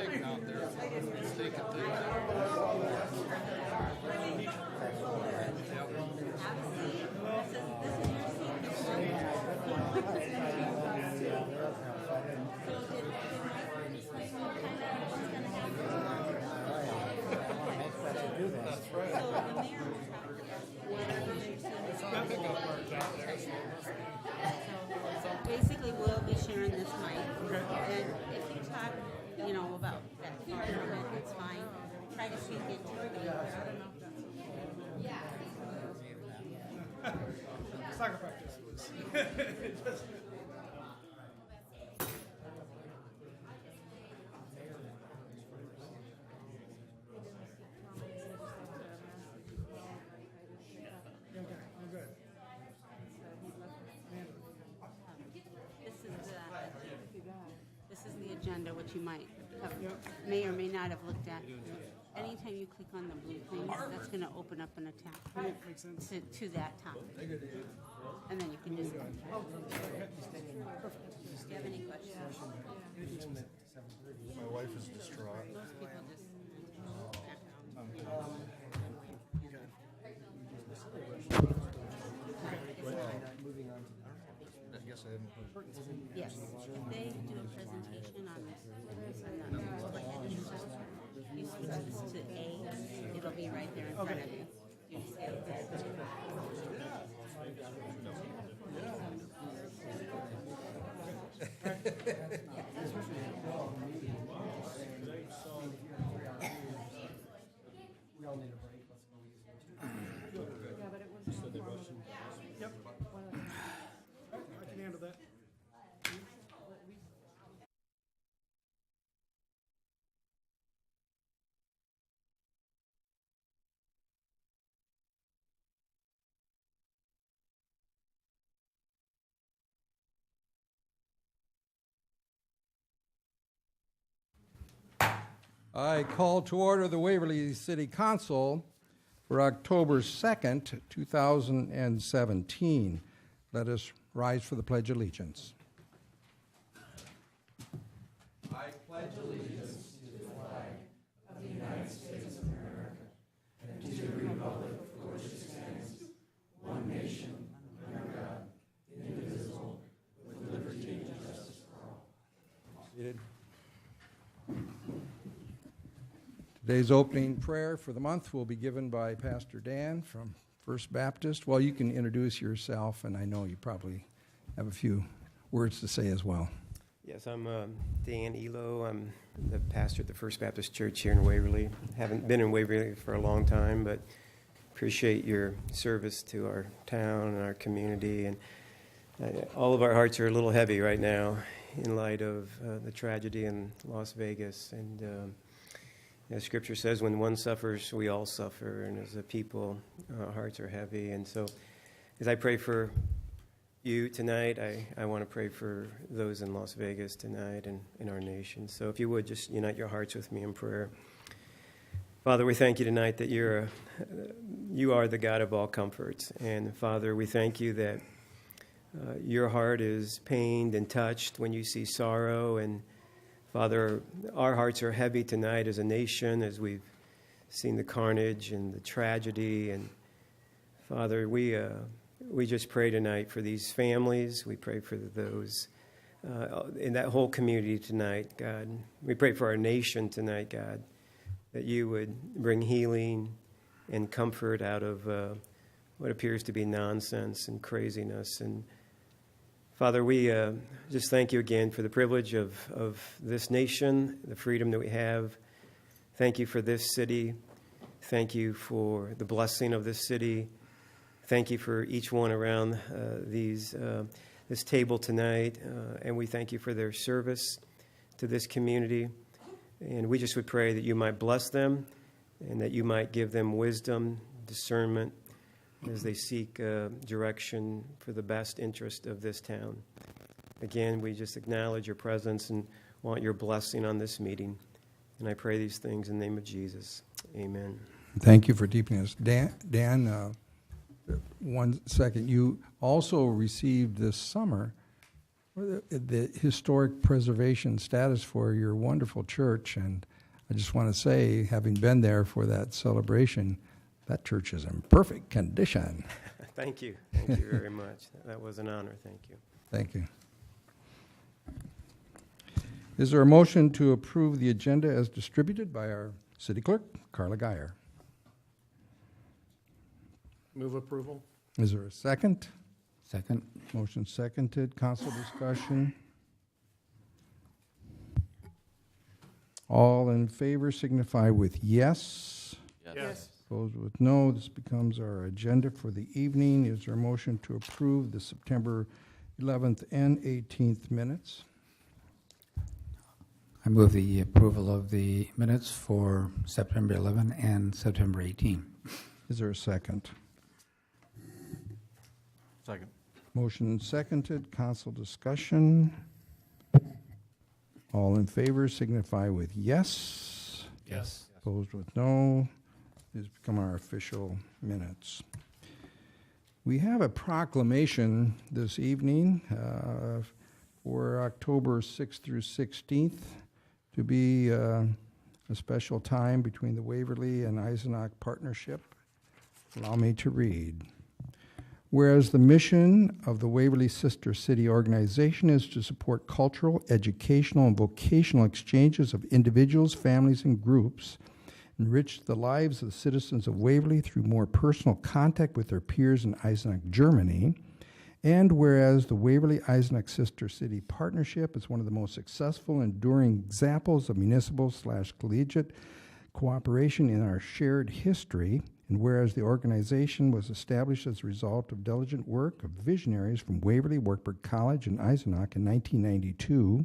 writing out there, mistaken things. That's right. Basically, we'll be sharing this mic. Okay. And if you talk, about that part of it, it's fine. Try to speak into it. Soccer practice. This is the agenda, which you may or may not have looked at. Anytime you click on the blue thing, that's going to open up an attachment to that topic. And then you can just... Do you have any questions? My wife is distraught. Most people just... Yes, if they do a presentation on the overhead and stuff, you switch this to A, it'll be right there in front of you. You just hit We all need a break. Let's go use it. Yeah, but it was Yep. I can handle that. I call to order the Waverly City Council for October 2nd, 2017. Let us rise for the Pledge of Allegiance. I pledge allegiance to the flag of the United States of America and to the republic for which it stands, one nation, under God, indivisible, with liberty and justice for all. Seated. Today's opening prayer for the month will be given by Pastor Dan from First Baptist. Well, you can introduce yourself, and I know you probably have a few words to say as well. Yes, I'm Dan Elo. I'm the pastor at the First Baptist Church here in Waverly. Haven't been in Waverly for a long time, but appreciate your service to our town and our community. And all of our hearts are a little heavy right now in light of the tragedy in Las Vegas. And as Scripture says, when one suffers, we all suffer. And as a people, our hearts are heavy. And so as I pray for you tonight, I want to pray for those in Las Vegas tonight and in our nation. So if you would, just unite your hearts with me in prayer. Father, we thank you tonight that you are the God of all comforts. And Father, we thank you that your heart is pained and touched when you see sorrow. And Father, our hearts are heavy tonight as a nation as we've seen the carnage and the tragedy. And Father, we just pray tonight for these families. We pray for those in that whole community tonight, God. We pray for our nation tonight, God, that you would bring healing and comfort out of what appears to be nonsense and craziness. And Father, we just thank you again for the privilege of this nation, the freedom that we have. Thank you for this city. Thank you for the blessing of this city. Thank you for each one around this table tonight. And we thank you for their service to this community. And we just would pray that you might bless them and that you might give them wisdom, discernment, as they seek direction for the best interest of this town. Again, we just acknowledge your presence and want your blessing on this meeting. And I pray these things in the name of Jesus. Amen. Thank you for deepening us. Dan, 1 second. You also received this summer the historic preservation status for your wonderful church. And I just want to say, having been there for that celebration, that church is in perfect condition. Thank you. Thank you very much. That was an honor. Thank you. Thank you. Is there a motion to approve the agenda as distributed by our city clerk, Carla Geyer? Move approval? Is there a second? Second. Motion seconded. Council discussion. All in favor signify with yes. Yes. Opposed with no. This becomes our agenda for the evening. Is there a motion to approve the September 11th and 18th minutes? I move the approval of the minutes for September 11 and September 18. Is there a second? Second. Motion seconded. Council discussion. All in favor signify with yes. Yes. Opposed with no. These become our official minutes. We have a proclamation this evening for October 6th through 16th to be a special time between the Waverly and Eisenach partnership. Allow me to read. Whereas the mission of the Waverly Sister City Organization is to support cultural, educational, and vocational exchanges of individuals, families, and groups, enrich the lives of the citizens of Waverly through more personal contact with their peers in Eisenach, Germany, and whereas the Waverly Eisenach Sister City Partnership is one of the most successful, enduring examples of municipal/collegiate cooperation in our shared history, and whereas the organization was established as a result of diligent work of visionaries from Waverly, Wartburg College, and Eisenach in 1992,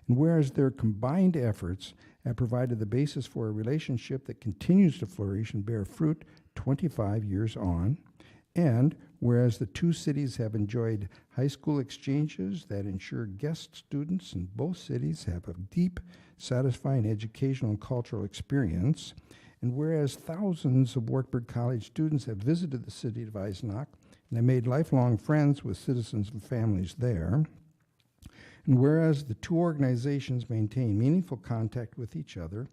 and whereas their combined efforts have provided the basis for a relationship that continues to flourish and bear fruit 25 years on, and whereas the two cities have enjoyed high school exchanges that ensure guest students in both cities have a deep, satisfying educational and cultural experience, and whereas thousands of Wartburg College students have visited the city of Eisenach and have made lifelong friends with citizens and families there, and whereas the two organizations maintain meaningful contact with each other,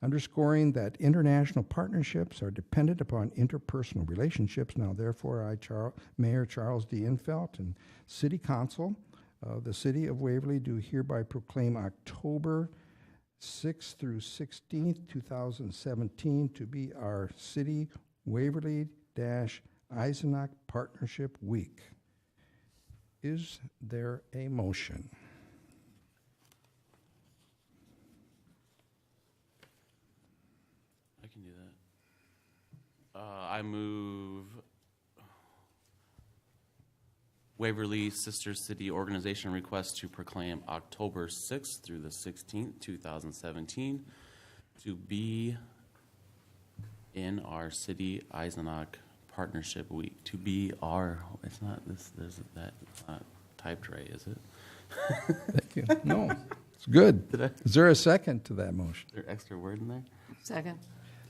underscoring that international partnerships are dependent upon interpersonal relationships, now therefore I, Mayor Charles D. Infelt, and City Council of the City of Waverly do hereby proclaim October 6th through 16th, 2017 to be our City Waverly-Eisenach Partnership Week. Is there a motion? I can do that. I move Waverly Sister City Organization request to proclaim October 6th through the 16th, 2017 to be in our City Eisenach Partnership Week. To be our, it's not this, there's that, it's not typed right, is it? Thank you. No, it's good. Did I? Is there a second to that motion? Is there extra word in there? Second.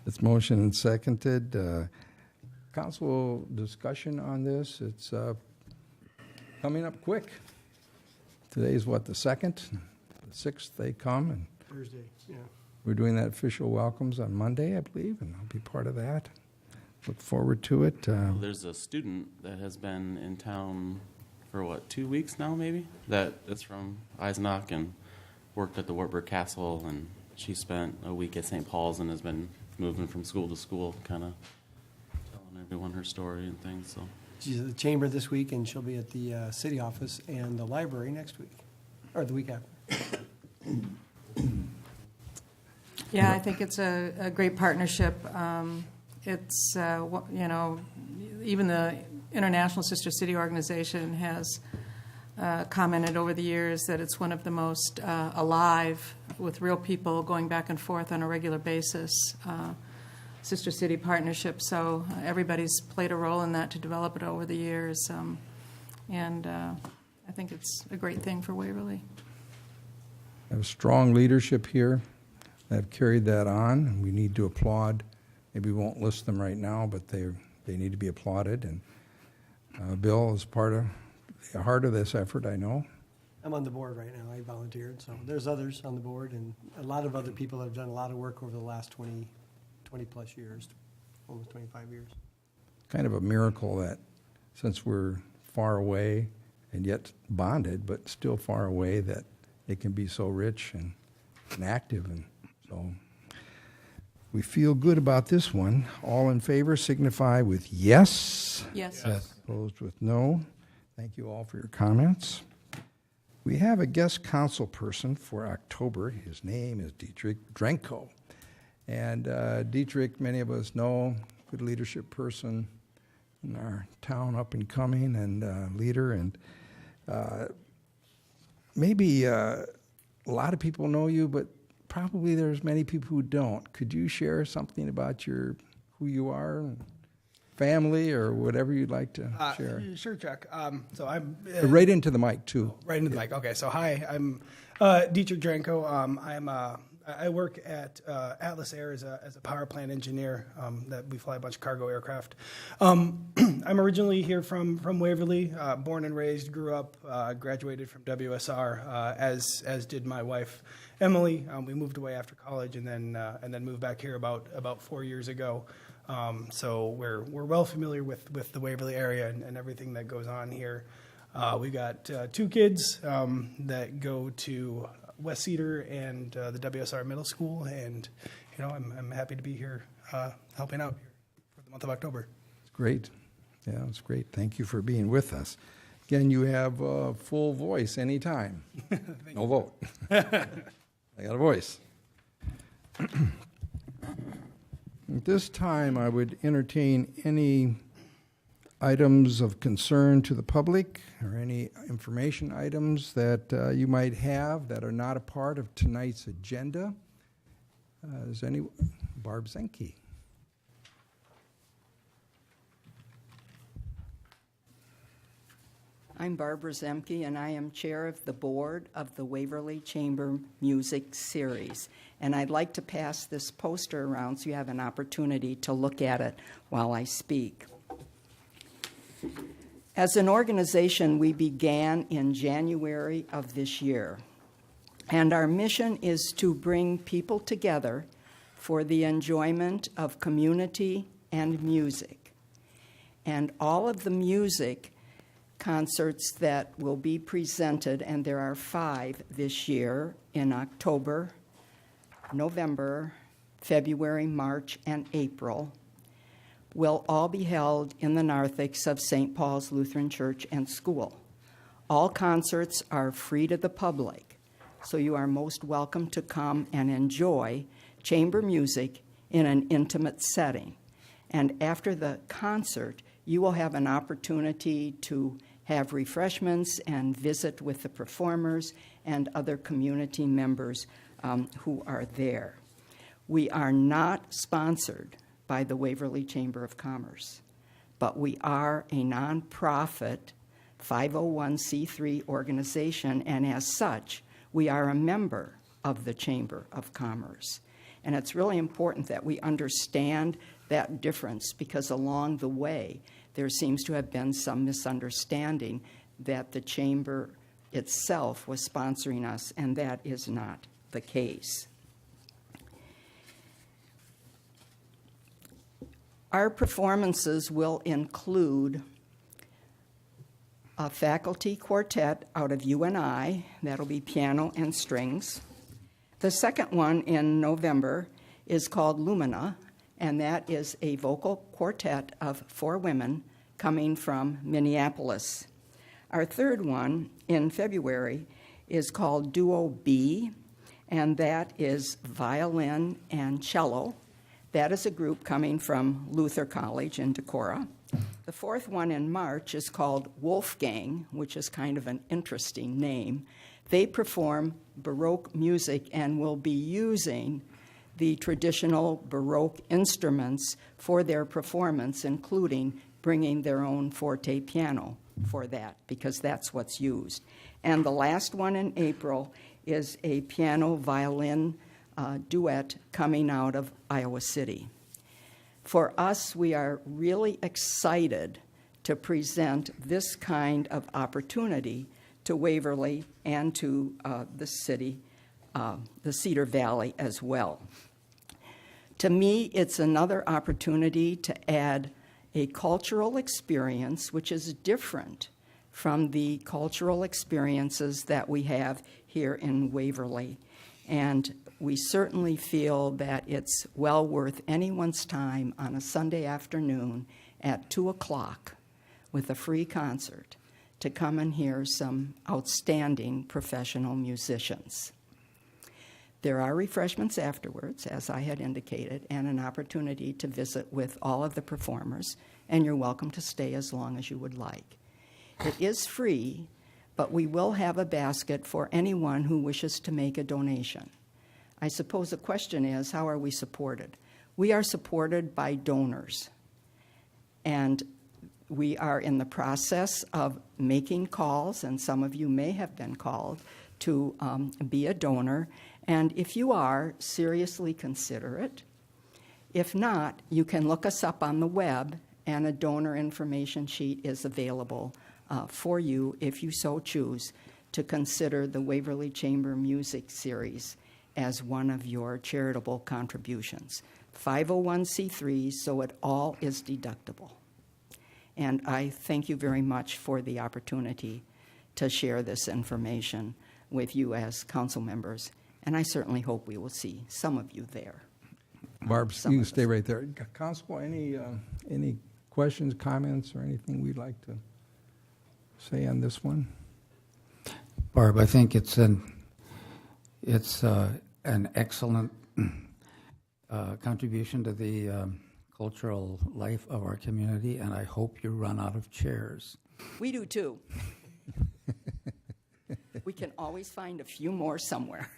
It's motion and seconded. Council discussion on this. It's coming up quick. Today's what, the 2nd? The 6th they come, and Thursday, yeah. we're doing that official welcomes on Monday, I believe, and I'll be part of that. Look forward to it. Well, there's a student that has been in town for, 2 weeks now, maybe? That is from Eisenach and worked at the Wartburg Castle, and she spent a week at St. Paul's and has been moving from school to school, kind of telling everyone her story and things, so. She's at the chamber this week, and she'll be at the city office and the library next week, or the week after. Yeah, I think it's a great partnership. It's, even the International Sister City Organization has commented over the years that it's one of the most alive, with real people going back and forth on a regular basis, Sister City partnership. So everybody's played a role in that to develop it over the years. And I think it's a great thing for Waverly. I have strong leadership here that have carried that on, and we need to applaud. Maybe we won't list them right now, but they need to be applauded. And Bill is part of the heart of this effort, I know. I'm on the board right now. I volunteered, so there's others on the board, and a lot of other people have done a lot of work over the last 20-plus years, almost 25 years. Kind of a miracle that since we're far away and yet bonded, but still far away, that it can be so rich and active. And so we feel good about this one. All in favor signify with yes. Yes. Opposed with no. Thank you all for your comments. We have a guest council person for October. His name is Dietrich Drenko. And Dietrich, many of us know, good leadership person in our town, up and coming, and leader. And maybe a lot of people know you, but probably there's many people who don't. Could you share something about who you are, and family, or whatever you'd like to share? Sure, Chuck. So I'm Right into the mic, too. right into the mic. Okay. So hi, I'm Dietrich Drenko. I work at Atlas Air as a power plant engineer. That we fly a bunch of cargo aircraft. I'm originally here from Waverly, born and raised, grew up, graduated from WSR, as did my wife Emily. We moved away after college and then moved back here about 4 years ago. So we're well familiar with the Waverly area and everything that goes on here. We got 2 kids that go to West Cedar and the WSR Middle School, and I'm happy to be here helping out here for the month of October. It's great. Yeah, it's great. Thank you for being with us. Again, you have a full voice anytime. No vote. I got a voice. At this time, I would entertain any items of concern to the public or any information items that you might have that are not a part of tonight's agenda. Is any Barb Zenke? I'm Barbara Zemke, and I am chair of the board of the Waverly Chamber Music Series. And I'd like to pass this poster around so you have an opportunity to look at it while I speak. As an organization, we began in January of this year. And our mission is to bring people together for the enjoyment of community and music. And all of the music concerts that will be presented, and there are 5 this year in October, November, February, March, and April, will all be held in the narthex of St. Paul's Lutheran Church and School. All concerts are free to the public, so you are most welcome to come and enjoy chamber music in an intimate setting. And after the concert, you will have an opportunity to have refreshments and visit with the performers and other community members who are there. We are not sponsored by the Waverly Chamber of Commerce, but we are a nonprofit 501c3 organization, and as such, we are a member of the Chamber of Commerce. And it's really important that we understand that difference, because along the way, there seems to have been some misunderstanding that the Chamber itself was sponsoring us, and that is not the case. Our performances will include a faculty quartet out of UNI, that'll be piano and strings. The second one in November is called Lumina, and that is a vocal quartet of 4 women coming from Minneapolis. Our third one in February is called Duo B, and that is violin and cello. That is a group coming from Luther College in Decorah. The fourth one in March is called Wolfgang, which is kind of an interesting name. They perform Baroque music and will be using the traditional Baroque instruments for their performance, including bringing their own forte piano for that, because that's what's used. And the last one in April is a piano-violin duet coming out of Iowa City. For us, we are really excited to present this kind of opportunity to Waverly and to the city, the Cedar Valley as well. To me, it's another opportunity to add a cultural experience which is different from the cultural experiences that we have here in Waverly. And we certainly feel that it's well worth anyone's time on a Sunday afternoon at 2 o'clock with a free concert to come and hear some outstanding professional musicians. There are refreshments afterwards, as I had indicated, and an opportunity to visit with all of the performers, and you're welcome to stay as long as you would like. It is free, but we will have a basket for anyone who wishes to make a donation. I suppose the question is, how are we supported? We are supported by donors, and we are in the process of making calls, and some of you may have been called to be a donor. And if you are, seriously consider it. If not, you can look us up on the web, and a donor information sheet is available for you, if you so choose, to consider the Waverly Chamber Music Series as one of your charitable contributions. 501c3, so it all is deductible. And I thank you very much for the opportunity to share this information with you as council members. And I certainly hope we will see some of you there. Barb, you can stay right there. Constable, any questions, comments, or anything we'd like to say on this one? Barb, I think it's an excellent contribution to the cultural life of our community, and I hope you run out of chairs. We do too. We can always find a few more somewhere.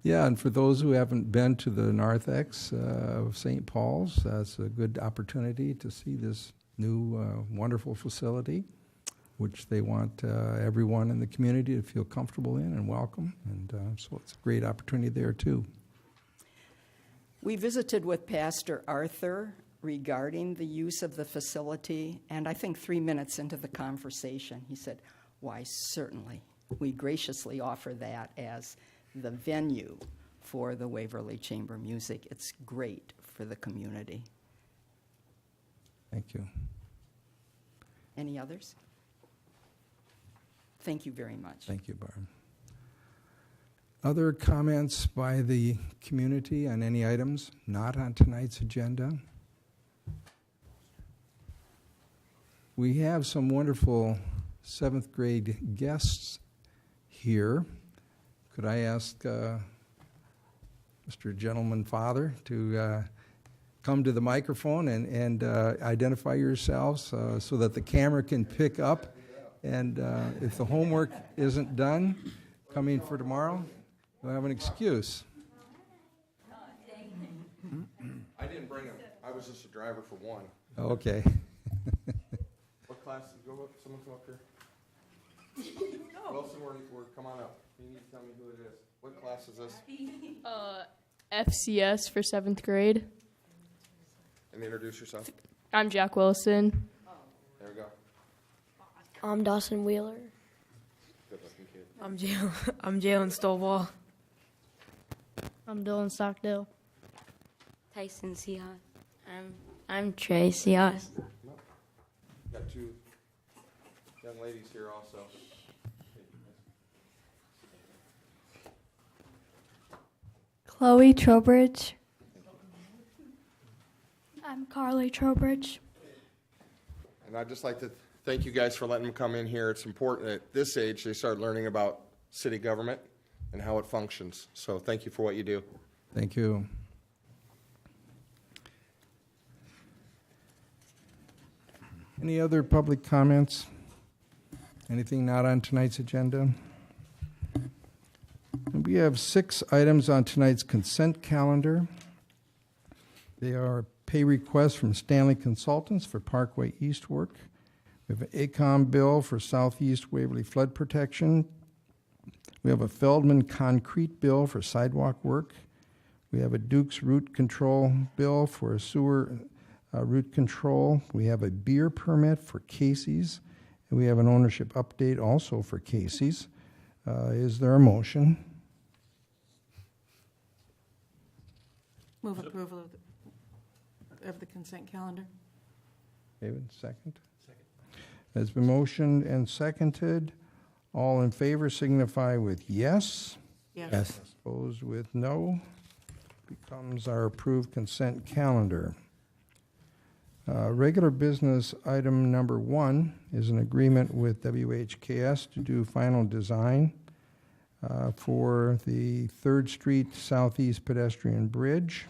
Yeah, and for those who haven't been to the narthex of St. Paul's, that's a good opportunity to see this new wonderful facility, which they want everyone in the community to feel comfortable in and welcome. And so it's a great opportunity there, too. We visited with Pastor Arthur regarding the use of the facility, and I think 3 minutes into the conversation, he said, "Why, certainly. We graciously offer that as the venue for the Waverly Chamber Music. It's great for the community." Thank you. Any others? Thank you very much. Thank you, Barb. Other comments by the community on any items not on tonight's agenda? We have some wonderful 7th grade guests here. Could I ask Mr. Gentleman Father to come to the microphone and identify yourselves so that the camera can pick up? And if the homework isn't done, coming for tomorrow, you'll have an excuse. I didn't bring him. I was just a driver for one. Okay. What class? Someone come up here. Wilson, come on up. You need to tell me who it is. What class is this? FCS for 7th grade. And introduce yourself. I'm Jack Wilson. There we go. I'm Dawson Wheeler. Good looking kid. I'm Jalen Stovall. I'm Dylan Stockdale. Tyson Seahawks. I'm Trey Seahawks. Got two young ladies here also. Chloe Trowbridge. I'm Carly Trowbridge. And I'd just like to thank you guys for letting them come in here. It's important at this age they start learning about city government and how it functions. So thank you for what you do. Thank you. Any other public comments? Anything not on tonight's agenda? And we have 6 items on tonight's consent calendar. They are pay requests from Stanley Consultants for Parkway East work. We have an ACOM bill for Southeast Waverly flood protection. We have a Feldman concrete bill for sidewalk work. We have a Duke's root control bill for sewer root control. We have a beer permit for Casey's. We have an ownership update also for Casey's. Is there a motion? Move approval of the consent calendar. David, second? Second. It's been motioned and seconded. All in favor signify with yes. Yes. Opposed with no. Becomes our approved consent calendar. Regular business item number 1 is an agreement with WHKS to do final design for the 3rd Street Southeast Pedestrian Bridge.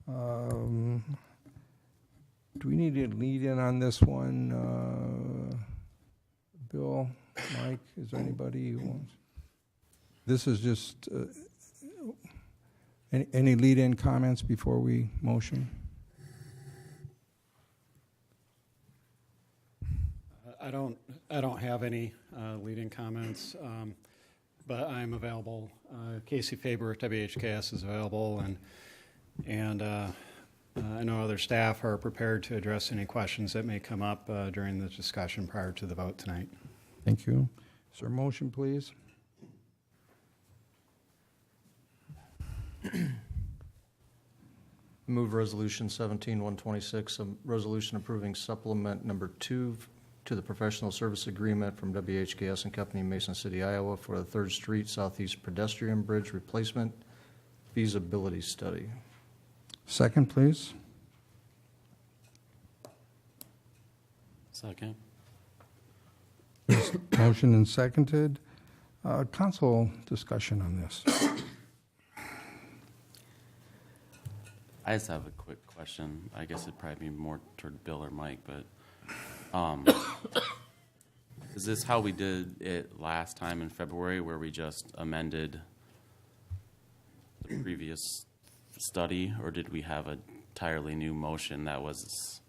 Do we need to lead in on this one? Bill, Mike, is there anybody who wants? This is just, any lead-in comments before we motion? I don't have any leading comments, but I'm available. Casey Faber at WHKS is available, and I know other staff are prepared to address any questions that may come up during the discussion prior to the vote tonight. Thank you. Is there a motion, please? Move resolution 17-126, a resolution approving supplement number 2 to the professional service agreement from WHKS and Company, Mason City, Iowa, for the 3rd Street Southeast Pedestrian Bridge Replacement Feasibility Study. Second, please. Second. Motion and seconded. Council discussion on this. I just have a quick question. I guess it'd probably be more toward Bill or Mike, but is this how we did it last time in February, where we just amended the previous study, or did we have an entirely new motion that was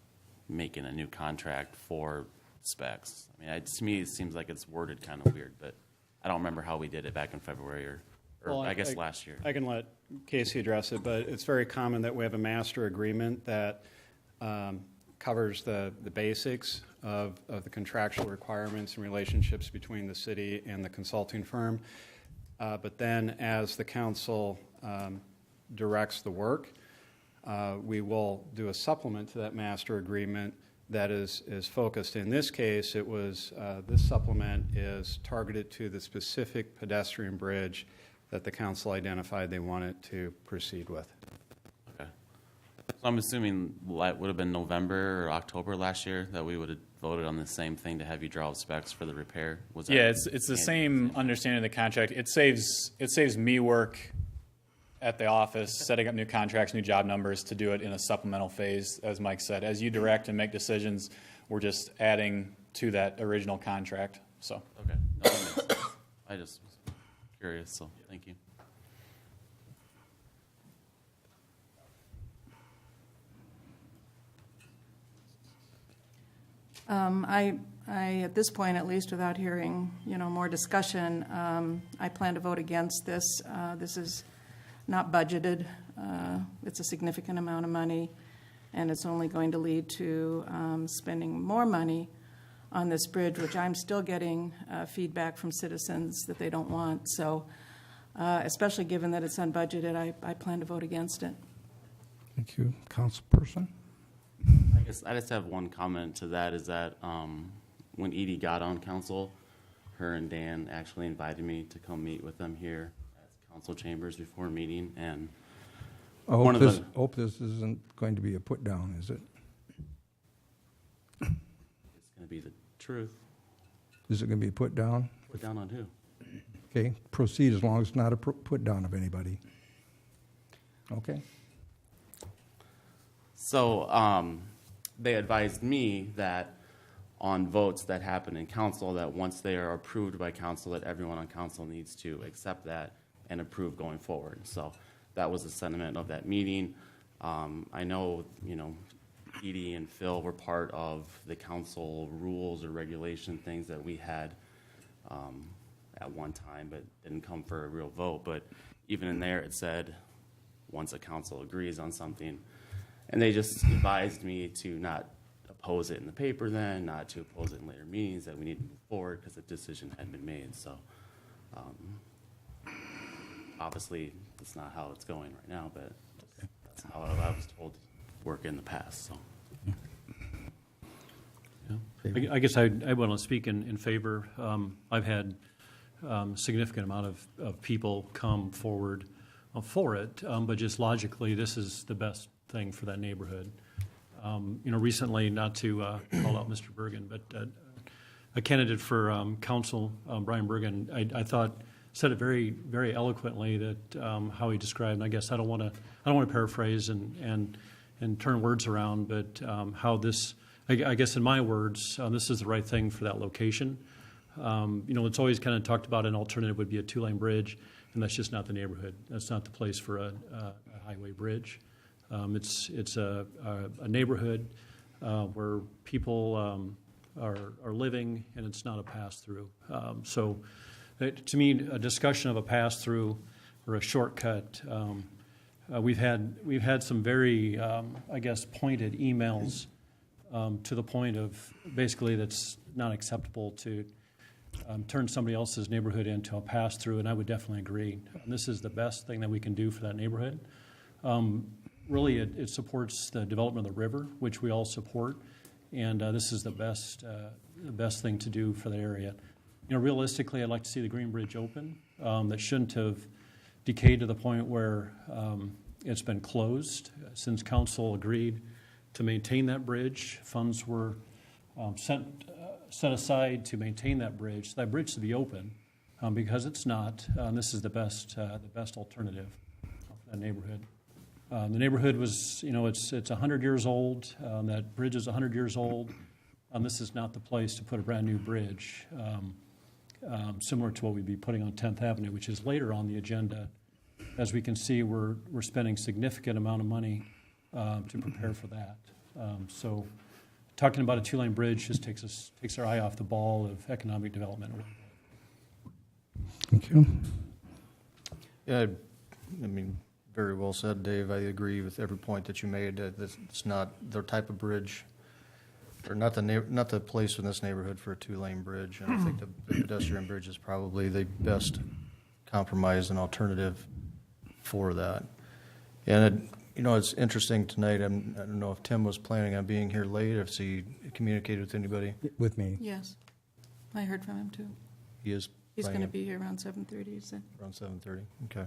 making a new contract for specs? I mean, to me, it seems like it's worded kind of weird, but I don't remember how we did it back in February or Well, I guess last year. I can let Casey address it, but it's very common that we have a master agreement that covers the basics of the contractual requirements and relationships between the city and the consulting firm. But then as the council directs the work, we will do a supplement to that master agreement that is focused. In this case, it was this supplement is targeted to the specific pedestrian bridge that the council identified they wanted to proceed with. Okay. So I'm assuming that would have been November or October last year that we would have voted on the same thing to have you draw up specs for the repair. Was that? Yeah, it's the same understanding of the contract. It saves me work at the office, setting up new contracts, new job numbers to do it in a supplemental phase, as Mike said. As you direct and make decisions, we're just adding to that original contract. So. Okay. No, that makes sense. I just was curious, so thank you. I, at this point, at least without hearing, more discussion, I plan to vote against this. This is not budgeted. It's a significant amount of money, and it's only going to lead to spending more money on this bridge, which I'm still getting feedback from citizens that they don't want. So, especially given that it's unbudgeted, I plan to vote against it. Thank you. Councilperson? I guess I just have one comment to that, is that when Edie got on council, her and Dan actually invited me to come meet with them here at council chambers before a meeting, and I hope this isn't going to be a put down, is it? it's going to be the truth. Is it going to be put down? Put down on who? Okay, proceed as long as it's not a put down of anybody. Okay. So they advised me that on votes that happen in council, that once they are approved by council, that everyone on council needs to accept that and approve going forward. So that was the sentiment of that meeting. I know, Edie and Phil were part of the council rules or regulation things that we had at one time, but didn't come for a real vote. But even in there, it said once a council agrees on something, and they just advised me to not oppose it in the paper then, not to oppose it in later meetings, that we need to move forward because the decision had been made. So obviously, that's not how it's going right now, but that's how I was told to work in the past. So. I guess I want to speak in favor. I've had significant amount of people come forward for it, but just logically, this is the best thing for that neighborhood. Recently, not to call out Mr. Bergen, but a candidate for council, Brian Bergen, I thought said it very, very eloquently that how he described. And I guess I don't want to paraphrase and turn words around, but how this. I guess in my words, this is the right thing for that location. It's always kind of talked about an alternative would be a two-lane bridge, and that's just not the neighborhood. That's not the place for a highway bridge. It's a neighborhood where people are living, and it's not a pass-through. So, to me, a discussion of a pass-through or a shortcut. We've had some very, pointed emails. To the point of basically that's not acceptable to turn somebody else's neighborhood into a pass-through, and I would definitely agree. This is the best thing that we can do for that neighborhood. Really, it supports the development of the river, which we all support, and this is the best thing to do for the area. Realistically, I'd like to see the Green Bridge open. That shouldn't have decayed to the point where it's been closed since council agreed to maintain that bridge. Funds were set aside to maintain that bridge. So that bridge should be open because it's not. This is the best alternative for that neighborhood. The neighborhood was, it's 100 years old. That bridge is 100 years old. This is not the place to put a brand new bridge, similar to what we'd be putting on 10th Avenue, which is later on the agenda. As we can see, we're spending significant amount of money to prepare for that. So talking about a two-lane bridge just takes our eye off the ball of economic development. Thank you. Yeah, very well said, Dave. I agree with every point that you made. It's not the type of bridge, or not the place in this neighborhood for a two-lane bridge. And I think the pedestrian bridge is probably the best compromise and alternative for that. And it's interesting tonight. I don't know if Tim was planning on being here late, if he communicated with anybody. With me. Yes, I heard from him too. He is. He's going to be here around 7:30. You said. Around 7:30. Okay.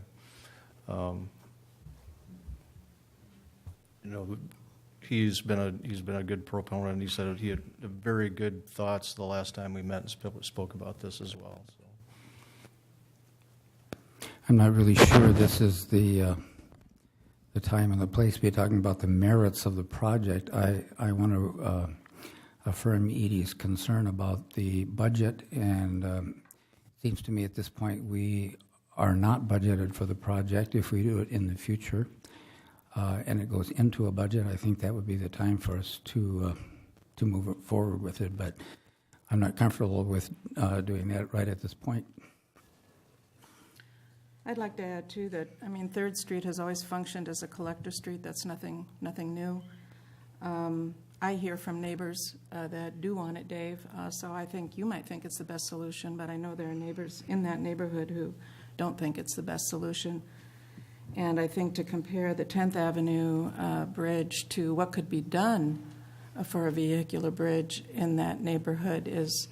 He's been a good proponent. He said he had very good thoughts the last time we met and spoke about this as well. So. I'm not really sure this is the time and the place to be talking about the merits of the project. I want to affirm Edie's concern about the budget, and it seems to me at this point we are not budgeted for the project. If we do it in the future and it goes into a budget, I think that would be the time for us to move forward with it, but I'm not comfortable with doing that right at this point. I'd like to add, too, that, 3rd Street has always functioned as a collector street. That's nothing new. I hear from neighbors that do want it, Dave, so I think you might think it's the best solution, but I know there are neighbors in that neighborhood who don't think it's the best solution. And I think to compare the 10th Avenue bridge to what could be done for a vehicular bridge in that neighborhood is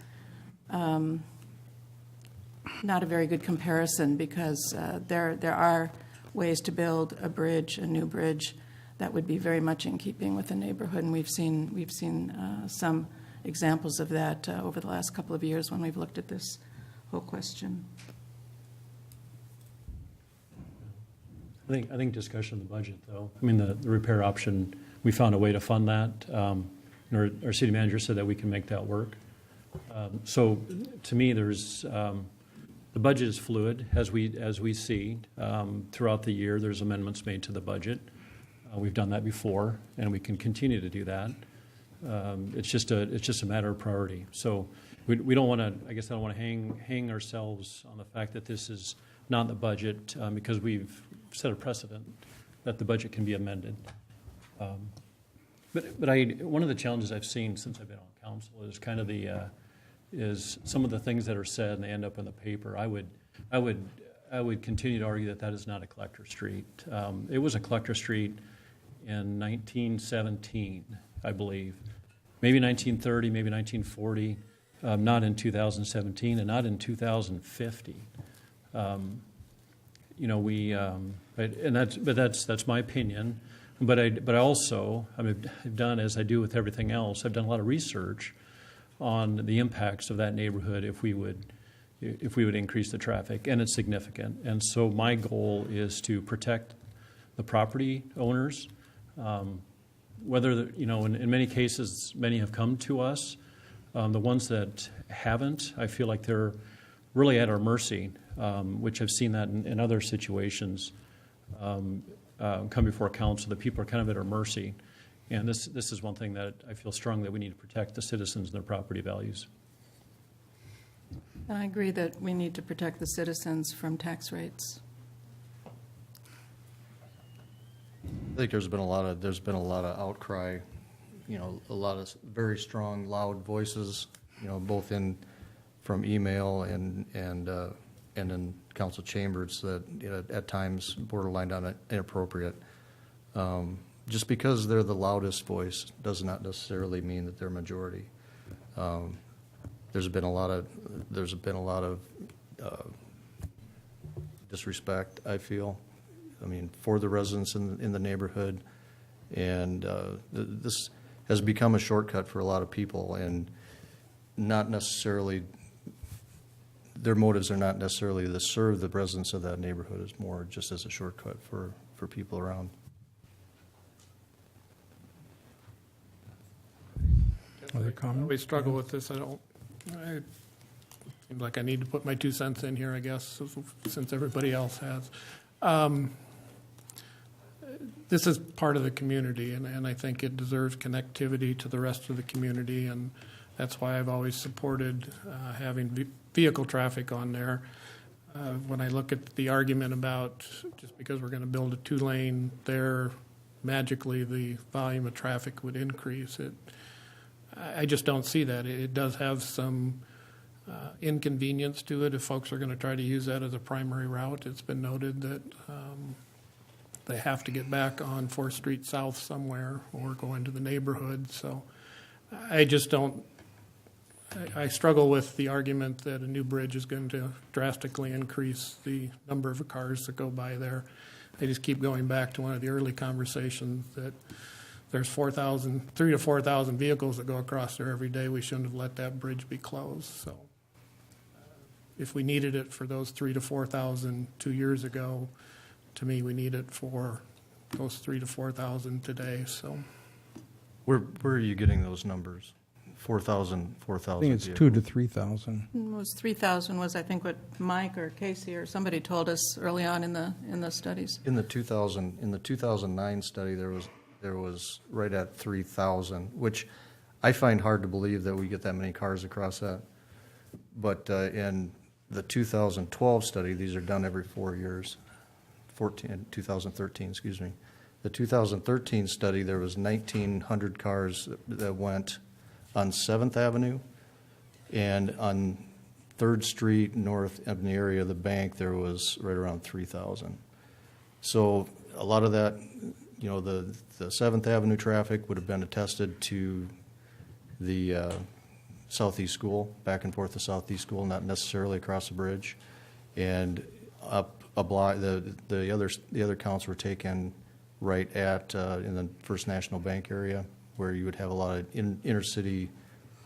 not a very good comparison, because there are ways to build a bridge, a new bridge, that would be very much in keeping with the neighborhood, and we've seen some examples of that over the last couple of years when we've looked at this whole question. I think discussion of the budget, though. The repair option, we found a way to fund that. Our city manager said that we can make that work. So to me, there's the budget is fluid, as we see throughout the year. There's amendments made to the budget. We've done that before, and we can continue to do that. It's just a matter of priority. So we don't want to. I guess I don't want to hang ourselves on the fact that this is not in the budget, because we've set a precedent that the budget can be amended. But one of the challenges I've seen since I've been on council is kind of is some of the things that are said and they end up in the paper. I would continue to argue that that is not a collector street. It was a collector street in 1917, I believe. Maybe 1930, maybe 1940, not in 2017 and not in 2050. That's my opinion. But I also, I've done, as I do with everything else, I've done a lot of research on the impacts of that neighborhood if we would increase the traffic, and it's significant. And so my goal is to protect the property owners. In many cases, many have come to us. The ones that haven't, I feel like they're really at our mercy, which I've seen that in other situations. Come before council, that people are kind of at our mercy. And this is one thing that I feel strongly that we need to protect the citizens and their property values. And I agree that we need to protect the citizens from tax rates. I think there's been a lot of outcry, a lot of very strong, loud voices, both from email and in council chambers that at times borderline on inappropriate. Just because they're the loudest voice does not necessarily mean that they're majority. There's been a lot of disrespect, I feel. For the residents in the neighborhood, and this has become a shortcut for a lot of people, and not necessarily. Their motives are not necessarily to serve the residents of that neighborhood. It's more just as a shortcut for people around. Other comments? We struggle with this. It seems like I need to put my 2 cents in here, I guess, since everybody else has. This is part of the community, and I think it deserves connectivity to the rest of the community, and that's why I've always supported having vehicle traffic on there. When I look at the argument about just because we're going to build a 2-lane there, magically the volume of traffic would increase, I just don't see that. It does have some inconvenience to it if folks are going to try to use that as a primary route. It's been noted that they have to get back on 4th Street South somewhere or go into the neighborhood. So I just don't. I struggle with the argument that a new bridge is going to drastically increase the number of cars that go by there. I just keep going back to one of the early conversations that there's 3,000 to 4,000 vehicles that go across there every day. We shouldn't have let that bridge be closed. So if we needed it for those 3,000 to 4,000 2 years ago, to me, we need it for those 3,000 to 4,000 today. So where are you getting those numbers? 4,000. I think it's 2,000 to 3,000. It was 3,000 was, I think, what Mike or Casey or somebody told us early on in the studies. In the 2009 study, there was right at 3,000, which I find hard to believe that we get that many cars across that. But in the 2012 study, these are done every 4 years. 2013, excuse me. The 2013 study, there was 1,900 cars that went on 7th Avenue, and on 3rd Street north of the area of the bank, there was right around 3,000. So a lot of that, the 7th Avenue traffic would have been attested to the Southeast School, back and forth to Southeast School, not necessarily across the bridge, and up a block. The other counts were taken right at in the First National Bank area, where you would have a lot of inner city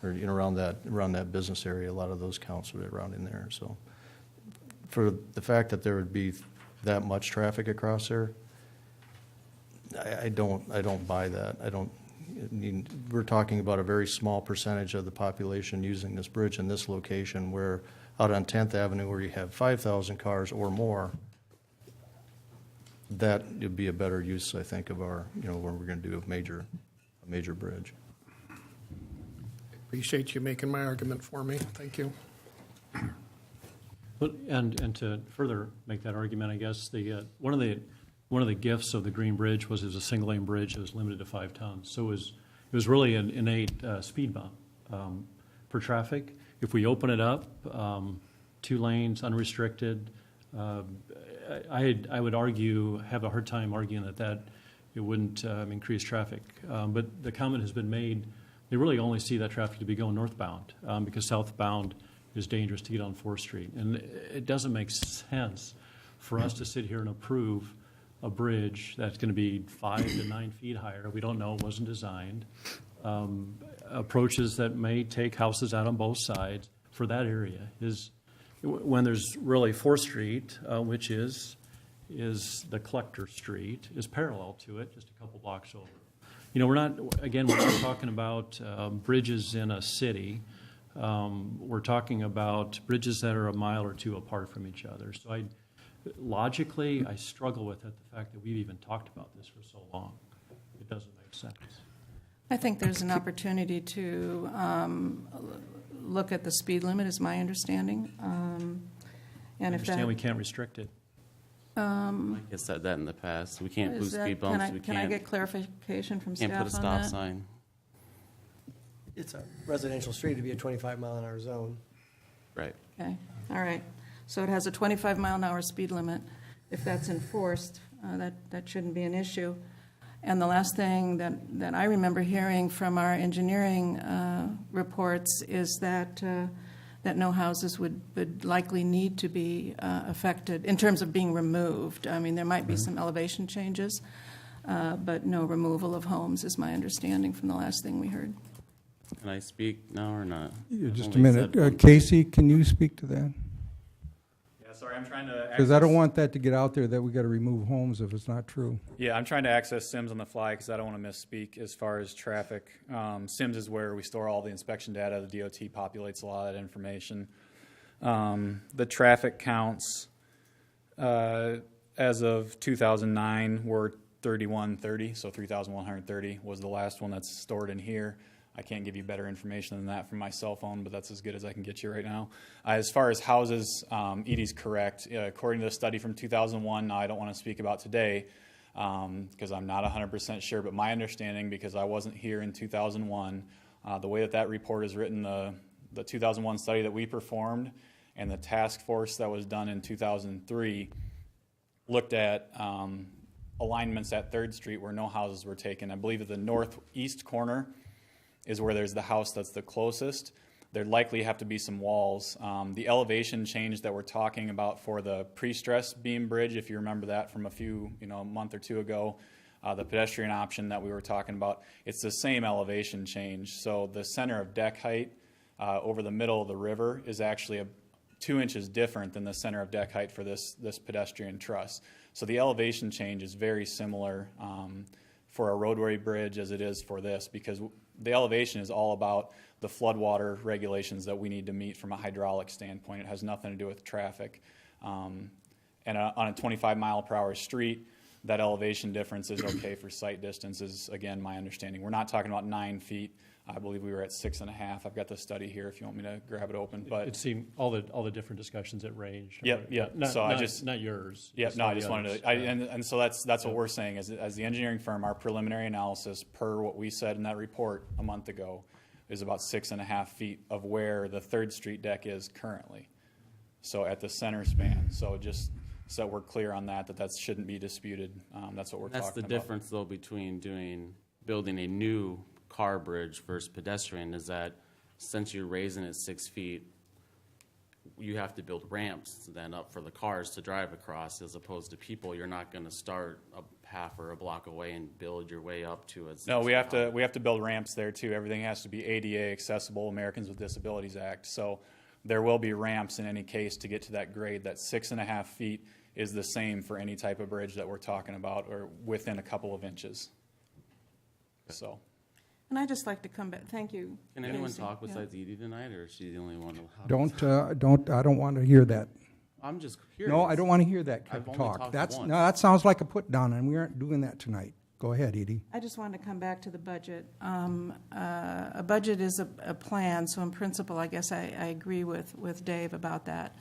or around that business area. A lot of those counts would be around in there. So for the fact that there would be that much traffic across there, I don't buy that. We're talking about a very small percentage of the population using this bridge in this location, where out on 10th Avenue, where you have 5,000 cars or more, that would be a better use, I think, of our, when we're going to do a major bridge. appreciate you making my argument for me. Thank you. But, and to further make that argument, I guess one of one of the gifts of the Green Bridge was it was a single-lane bridge. It was limited to 5 tons. So it was really an innate speed bump for traffic. If we open it up, 2 lanes, unrestricted, I would argue, have a hard time arguing that it wouldn't increase traffic. But the comment has been made, they really only see that traffic to be going northbound because southbound is dangerous to get on 4th Street. And it doesn't make sense for us to sit here and approve a bridge that's going to be 5 to 9 feet higher. We don't know, it wasn't designed. Approaches that may take houses out on both sides for that area is when there's really 4th Street, which is the collector street, is parallel to it, just a couple blocks over. You know, we're not talking about bridges in a city. We're talking about bridges that are a mile or 2 apart from each other. So logically, I struggle with it, the fact that we've even talked about this for so long. It doesn't make sense. I think there's an opportunity to look at the speed limit, is my understanding. I understand we can't restrict it. Mike has said that in the past. We can't put speed bumps. Can I get clarification from staff on can't that? put a stop sign. It's a residential street, it'd be a 25-mile-an-hour zone. Right. Okay, all right. So it has a 25-mile-an-hour speed limit. If that's enforced, that shouldn't be an issue. And the last thing that I remember hearing from our engineering reports is that no houses would likely need to be affected in terms of being removed. I mean, there might be some elevation changes, but no removal of homes is my understanding from the last thing we heard. Can I speak now or not? Yeah, just a minute. Casey, can you speak to that? Yeah, sorry, I'm trying to. Because I don't want that to get out there that we got to remove homes if it's not true. Yeah, I'm trying to access SIMS on the fly because I don't want to misspeak as far as traffic. SIMS is where we store all the inspection data. The DOT populates a lot of that information. The traffic counts as of 2009 were 3130, so 3,130 was the last one that's stored in here. I can't give you better information than that from my cell phone, but that's as good as I can get you right now. As far as houses, Edie's correct. According to the study from 2001, now I don't want to speak about today because I'm not 100% sure, but my understanding, because I wasn't here in 2001, the way that report is written, the 2001 study that we performed and the task force that was done in 2003 looked at alignments at 3rd Street where no houses were taken. I believe at the northeast corner is where there's the house that's the closest. There'd likely have to be some walls. The elevation change that we're talking about for the pre-stress beam bridge, if you remember that from a month or 2 ago, the pedestrian option that we were talking about, it's the same elevation change. So the center of deck height over the middle of the river is actually 2 inches different than the center of deck height for this pedestrian truss. So the elevation change is very similar for a roadway bridge as it is for this, because the elevation is all about the floodwater regulations that we need to meet from a hydraulic standpoint. It has nothing to do with traffic. And on a 25-mile-per-hour street, that elevation difference is okay for sight distance is, again, my understanding. We're not talking about 9 feet. I believe we were at 6.5. I've got the study here if you want me to grab it open. But it seemed all the different discussions at range. Yep. Not yours. Yep. No, I just wanted to. And so that's what we're saying as the engineering firm. Our preliminary analysis, per what we said in that report a month ago, is about 6.5 feet of where the 3rd Street deck is currently. So at the center span. So just so we're clear on that shouldn't be disputed. That's what we're talking about. That's the difference, though, between building a new car bridge versus pedestrian, is that since you're raising it 6 feet, you have to build ramps then up for the cars to drive across, as opposed to people. You're not going to start a half or a block away and build your way up to it. No, we have to build ramps there too. Everything has to be ADA accessible, Americans with Disabilities Act. So there will be ramps in any case to get to that grade. That 6.5 feet is the same for any type of bridge that we're talking about, or within a couple of inches. So. And I'd just like to come back. Thank you. Can anyone talk besides Edie tonight, or is she the only one? I don't want to hear that. I'm just curious. No, I don't want to hear that I've only talk. talked That once. sounds like a put down, and we aren't doing that tonight. Go ahead, Edie. I just wanted to come back to the budget. A budget is a plan, so in principle, I guess I agree with Dave about that.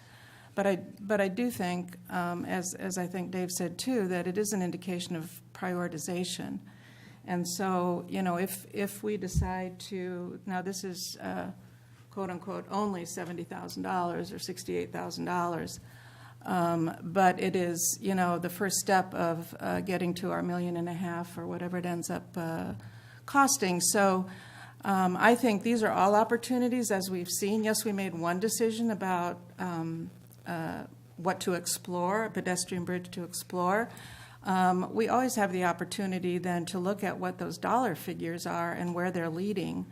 But I do think, as I think Dave said too, that it is an indication of prioritization. And so, if we decide to, now this is quote unquote only $70,000 or $68,000, but it is, the first step of getting to our $1.5 million or whatever it ends up costing. So I think these are all opportunities, as we've seen. Yes, we made one decision about what to explore, a pedestrian bridge to explore. We always have the opportunity then to look at what those dollar figures are and where they're leading,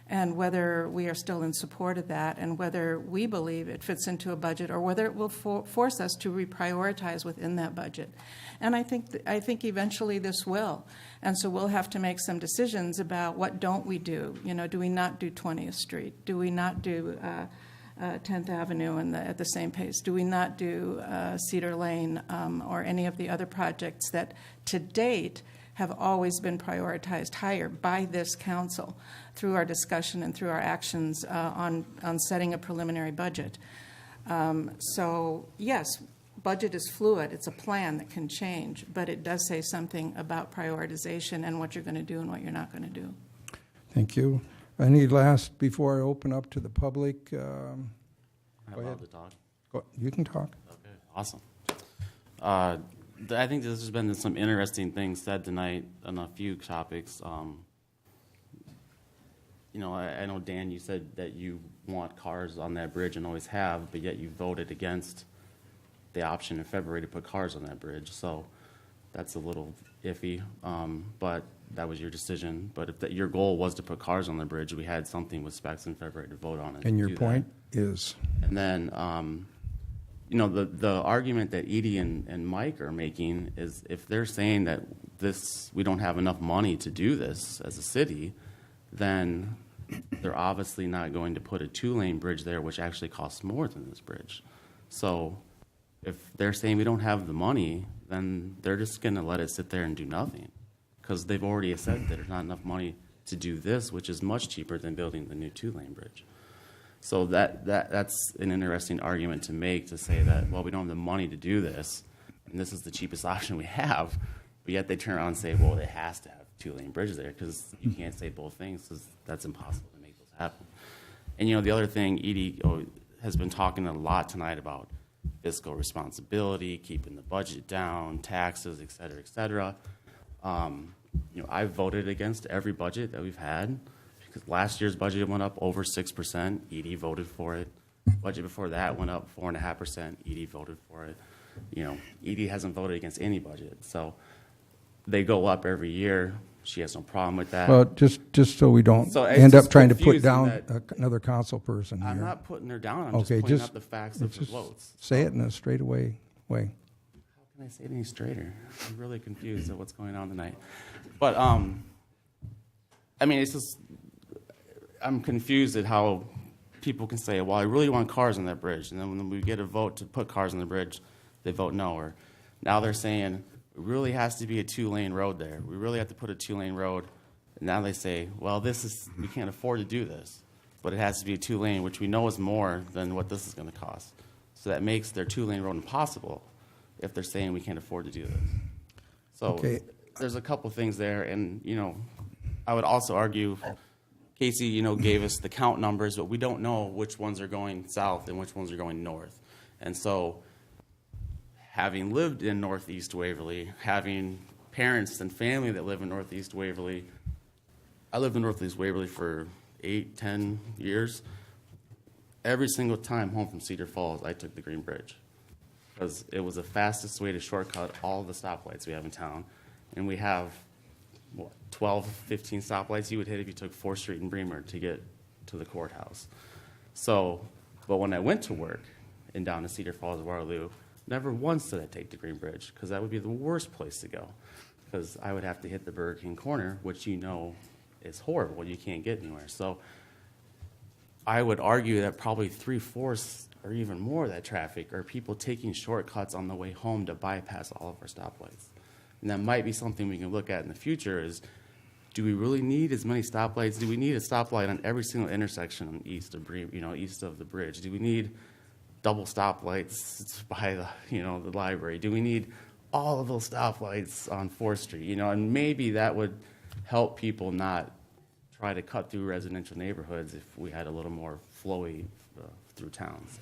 and whether we are still in support of that, and whether we believe it fits into a budget, or whether it will force us to reprioritize within that budget. And I think eventually this will. And so we'll have to make some decisions about what don't we do. Do we not do 20th Street? Do we not do 10th Avenue at the same pace? Do we not do Cedar Lane or any of the other projects that to date have always been prioritized higher by this council through our discussion and through our actions on setting a preliminary budget? So yes, budget is fluid. It's a plan that can change, but it does say something about prioritization and what you're going to do and what you're not going to do. Thank you. Any last, before I open up to the public? I'm allowed to talk. You can talk. Okay, awesome. I think there's been some interesting things said tonight on a few topics. I know, Dan, you said that you want cars on that bridge and always have, but yet you voted against the option in February to put cars on that bridge. So that's a little iffy, but that was your decision. But if your goal was to put cars on the bridge, we had something with specs in February to vote on. And your point is? And then, the argument that Edie and Mike are making is, if they're saying that we don't have enough money to do this as a city, then they're obviously not going to put a 2-lane bridge there, which actually costs more than this bridge. So if they're saying we don't have the money, then they're just going to let it sit there and do nothing, because they've already said that there's not enough money to do this, which is much cheaper than building the new 2-lane bridge. So that's an interesting argument to make, to say that, well, we don't have the money to do this, and this is the cheapest option we have, but yet they turn around and say, well, it has to have 2-lane bridges there, because you can't say both things, because that's impossible to make those happen. And, the other thing, Edie has been talking a lot tonight about fiscal responsibility, keeping the budget down, taxes, et cetera, et cetera. I've voted against every budget that we've had, because last year's budget went up over 6%. Edie voted for it. Budget before that went up 4.5%. Edie voted for it. Edie hasn't voted against any budget. So they go up every year. She has no problem with that. Well, just so we don't end up trying to put down another council person here. I'm not putting her down. I'm just pointing out the facts of the votes. Say it in a straightaway way. How can I say it any straighter? I'm really confused at what's going on tonight. But, it's just, I'm confused at how people can say, well, I really want cars on that bridge. And then when we get a vote to put cars on the bridge, they vote no. Or now they're saying, it really has to be a 2-lane road there. We really have to put a 2-lane road. And now they say, well, we can't afford to do this. But it has to be a 2-lane, which we know is more than what this is going to cost. So that makes their 2-lane road impossible if they're saying we can't afford to do this. So there's a couple things there. And, I would also argue, Casey, gave us the count numbers, but we don't know which ones are going south and which ones are going north. And so, having lived in Northeast Waverly, having parents and family that live in Northeast Waverly, I lived in Northeast Waverly for 8-10 years. Every single time home from Cedar Falls, I took the Green Bridge, because it was the fastest way to shortcut all the stoplights we have in town. And we have, 12, 15 stoplights you would hit if you took 4th Street and Bremer to get to the courthouse. So, but when I went to work and down to Cedar Falls, Waterloo, never once did I take the Green Bridge, because that would be the worst place to go, because I would have to hit the Burger King corner, which is horrible. You can't get anywhere. So I would argue that probably 3/4 or even more of that traffic are people taking shortcuts on the way home to bypass all of our stoplights. And that might be something we can look at in the future is, do we really need as many stoplights? Do we need a stoplight on every single intersection east of the bridge? Do we need double stoplights by the library? Do we need all of those stoplights on 4th Street? And maybe that would help people not try to cut through residential neighborhoods if we had a little more flowy through towns.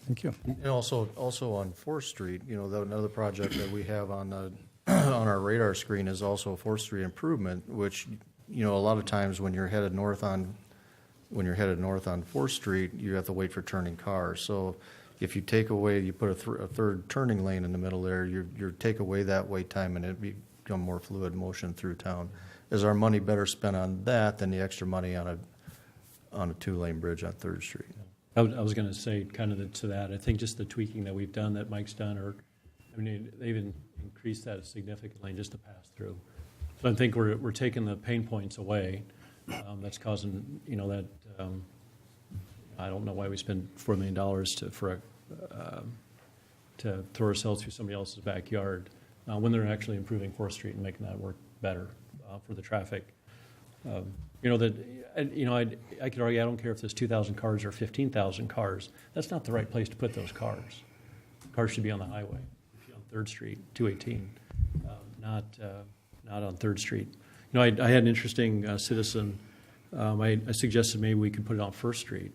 Thank you. And also on 4th Street, another project that we have on the on our radar screen is also a 4th Street improvement, which, a lot of times when you're headed north on 4th Street, you have to wait for turning cars. So if you put a third turning lane in the middle there, you take away that wait time and it become more fluid motion through town. Is our money better spent on that than the extra money on a 2-lane bridge on 3rd Street? I was going to say kind of to that. I think just the tweaking that we've done, that Mike's done, they even increased that significantly just to pass through. So I think we're taking the pain points away. That's causing, that, I don't know why we spend $4 million to throw ourselves through somebody else's backyard when they're actually improving 4th Street and making that work better for the traffic. I could argue, I don't care if there's 2,000 cars or 15,000 cars. That's not the right place to put those cars. Cars should be on the highway, on 3rd Street, 218, not on 3rd Street. I had an interesting citizen. I suggested maybe we could put it on 1st Street.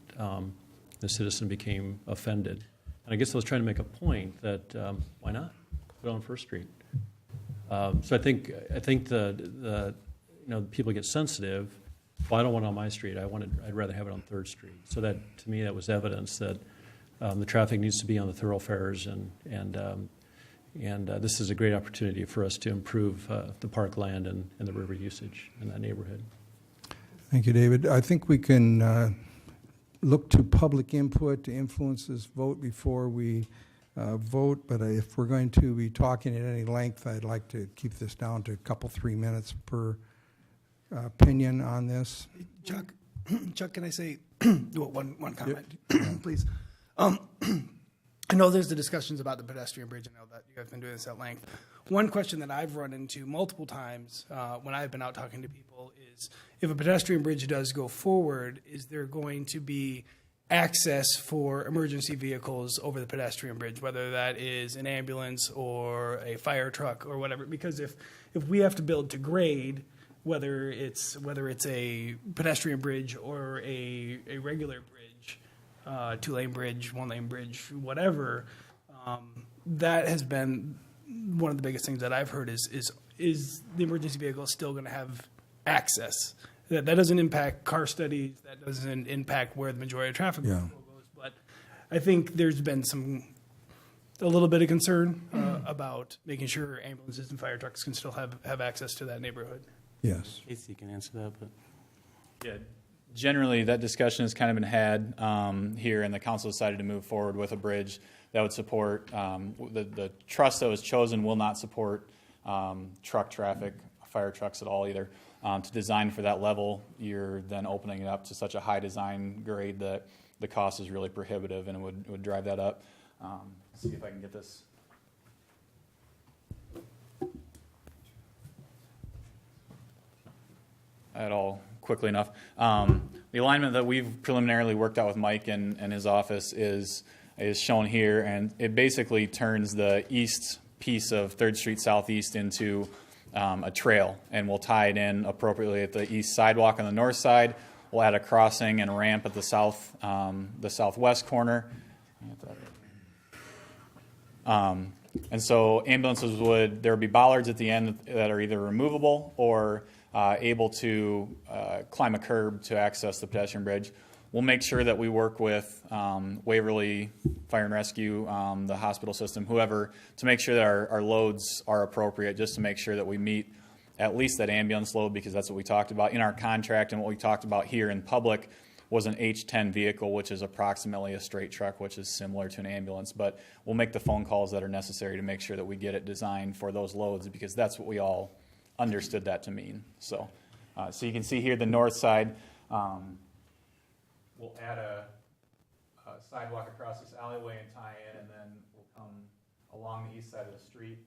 The citizen became offended. And I guess I was trying to make a point that why not put it on 1st Street? So I think the people get sensitive. Well, I don't want it on my street. I'd rather have it on 3rd Street. So that, to me, that was evidence that the traffic needs to be on the thoroughfares, and this is a great opportunity for us to improve the parkland and the river usage in that neighborhood. Thank you, David. I think we can look to public input to influence this vote before we vote, but if we're going to be talking at any length, I'd like to keep this down to a couple, 3 minutes per opinion on this. Chuck, can I say one comment, please? I know there's the discussions about the pedestrian bridge. I know that you guys have been doing this at length. One question that I've run into multiple times when I've been out talking to people is, if a pedestrian bridge does go forward, is there going to be access for emergency vehicles over the pedestrian bridge, whether that is an ambulance or a fire truck or whatever? Because if we have to build to grade, whether it's a pedestrian bridge or a regular bridge, 2-lane bridge, 1-lane bridge, whatever, that has been one of the biggest things that I've heard is the emergency vehicle still going to have access? That doesn't impact car studies, that doesn't impact where the majority of traffic goes, but I think there's been a little bit of concern about making sure ambulances and fire trucks can still have access to that neighborhood. Yes. Casey can answer that, but yeah, generally that discussion has kind of been had here, and the council decided to move forward with a bridge that would support the trust that was chosen will not support truck traffic, fire trucks at all either. To design for that level, you're then opening it up to such a high design grade that the cost is really prohibitive, and it would drive that up. See if I can get this. At all quickly enough. The alignment that we've preliminarily worked out with Mike and his office is shown here, and it basically turns the east piece of 3rd Street Southeast into a trail, and we'll tie it in appropriately at the east sidewalk on the north side. We'll add a crossing and ramp at the southwest corner. And so ambulances there would be bollards at the end that are either removable or able to climb a curb to access the pedestrian bridge. We'll make sure that we work with Waverly Fire and Rescue, the hospital system, whoever, to make sure that our loads are appropriate, just to make sure that we meet at least that ambulance load, because that's what we talked about in our contract, and what we talked about here in public was an H10 vehicle, which is approximately a straight truck, which is similar to an ambulance. But we'll make the phone calls that are necessary to make sure that we get it designed for those loads, because that's what we all understood that to mean. So you can see here the north side. We'll add a sidewalk across this alleyway and tie in, and then we'll come along the east side of the street.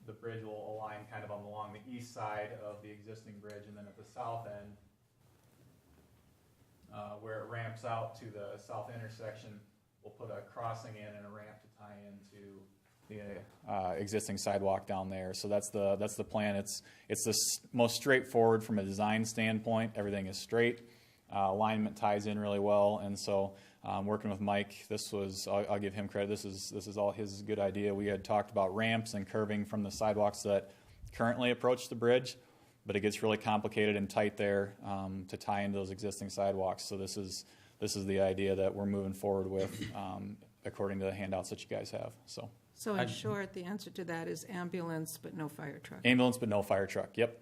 The bridge will align kind of along the east side of the existing bridge, and then at the south end, where it ramps out to the south intersection, we'll put a crossing in and a ramp to tie into the existing sidewalk down there. So that's the plan. It's the most straightforward from a design standpoint. Everything is straight. Alignment ties in really well, and so working with Mike, this was, I'll give him credit, this is all his good idea. We had talked about ramps and curving from the sidewalks that currently approach the bridge, but it gets really complicated and tight there to tie into those existing sidewalks. So this is the idea that we're moving forward with according to the handouts that you guys have. So in short, the answer to that is ambulance but no fire truck. Ambulance but no fire truck, yep.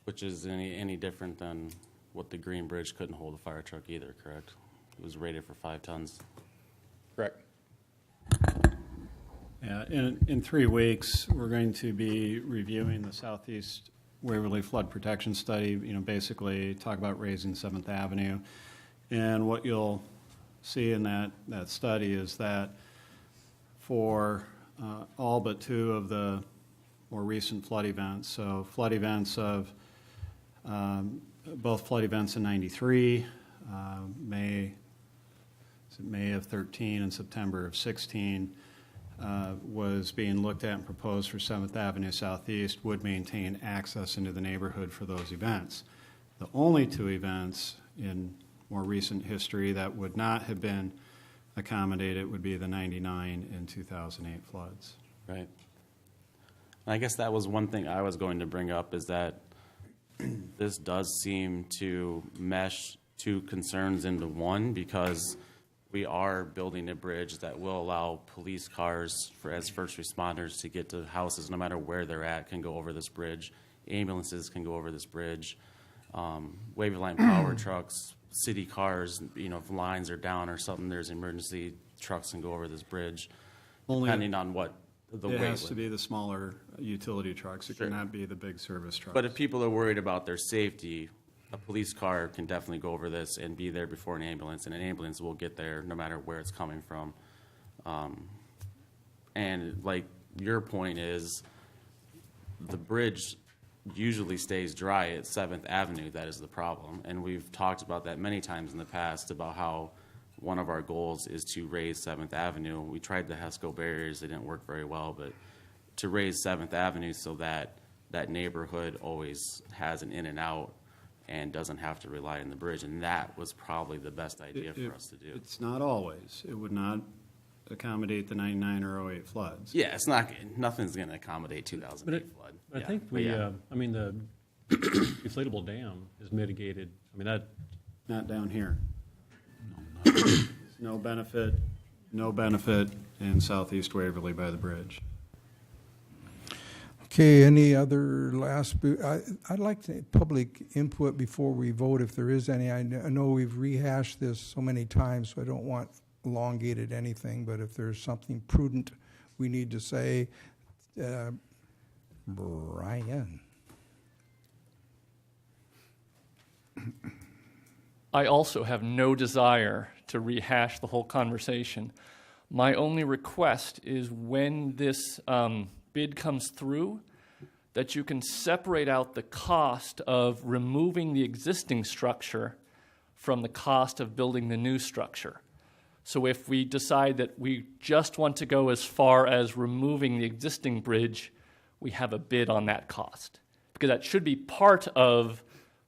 Which is any different than what the Green Bridge couldn't hold a fire truck either, correct? It was rated for 5 tons. Correct. Yeah, in 3 weeks, we're going to be reviewing the Southeast Waverly Flood Protection Study, basically talk about raising 7th Avenue. And what you'll see in that study is that for all but 2 of the more recent flood events, so flood events of both flood events in '93, May of 13 and September of 16, was being looked at and proposed for 7th Avenue Southeast would maintain access into the neighborhood for those events. The only 2 events in more recent history that would not have been accommodated would be the 99 and 2008 floods. Right. I guess that was one thing I was going to bring up, is that this does seem to mesh 2 concerns into one, because we are building a bridge that will allow police cars as first responders to get to houses no matter where they're at, can go over this bridge. Ambulances can go over this bridge. Waverly Line power trucks, city cars, if lines are down or something, there's emergency trucks can go over this bridge, depending on what the weight. It has to be the smaller utility trucks. It Sure. cannot be the big service trucks. But if people are worried about their safety, a police car can definitely go over this and be there before an ambulance, and an ambulance will get there no matter where it's coming from. And like your point is, the bridge usually stays dry at 7th Avenue. That is the problem. And we've talked about that many times in the past, about how one of our goals is to raise 7th Avenue. We tried the HESCO barriers. They didn't work very well, but to raise 7th Avenue so that that neighborhood always has an in and out and doesn't have to rely on the bridge. And that was probably the best idea for us to do. It's not always. It would not accommodate the 99 or 08 floods. Yeah, it's not. Nothing's going to accommodate 2008 flood. I Yeah. think But yeah. the inflatable dam is mitigated. That. Not down here. No benefit in Southeast Waverly by the bridge. Okay, any other I'd like public input before we vote, if there is any. I know we've rehashed this so many times, so I don't want elongated anything, but if there's something prudent we need to say, Brian. I also have no desire to rehash the whole conversation. My only request is when this bid comes through, that you can separate out the cost of removing the existing structure from the cost of building the new structure. So if we decide that we just want to go as far as removing the existing bridge, we have a bid on that cost. Because that should be part of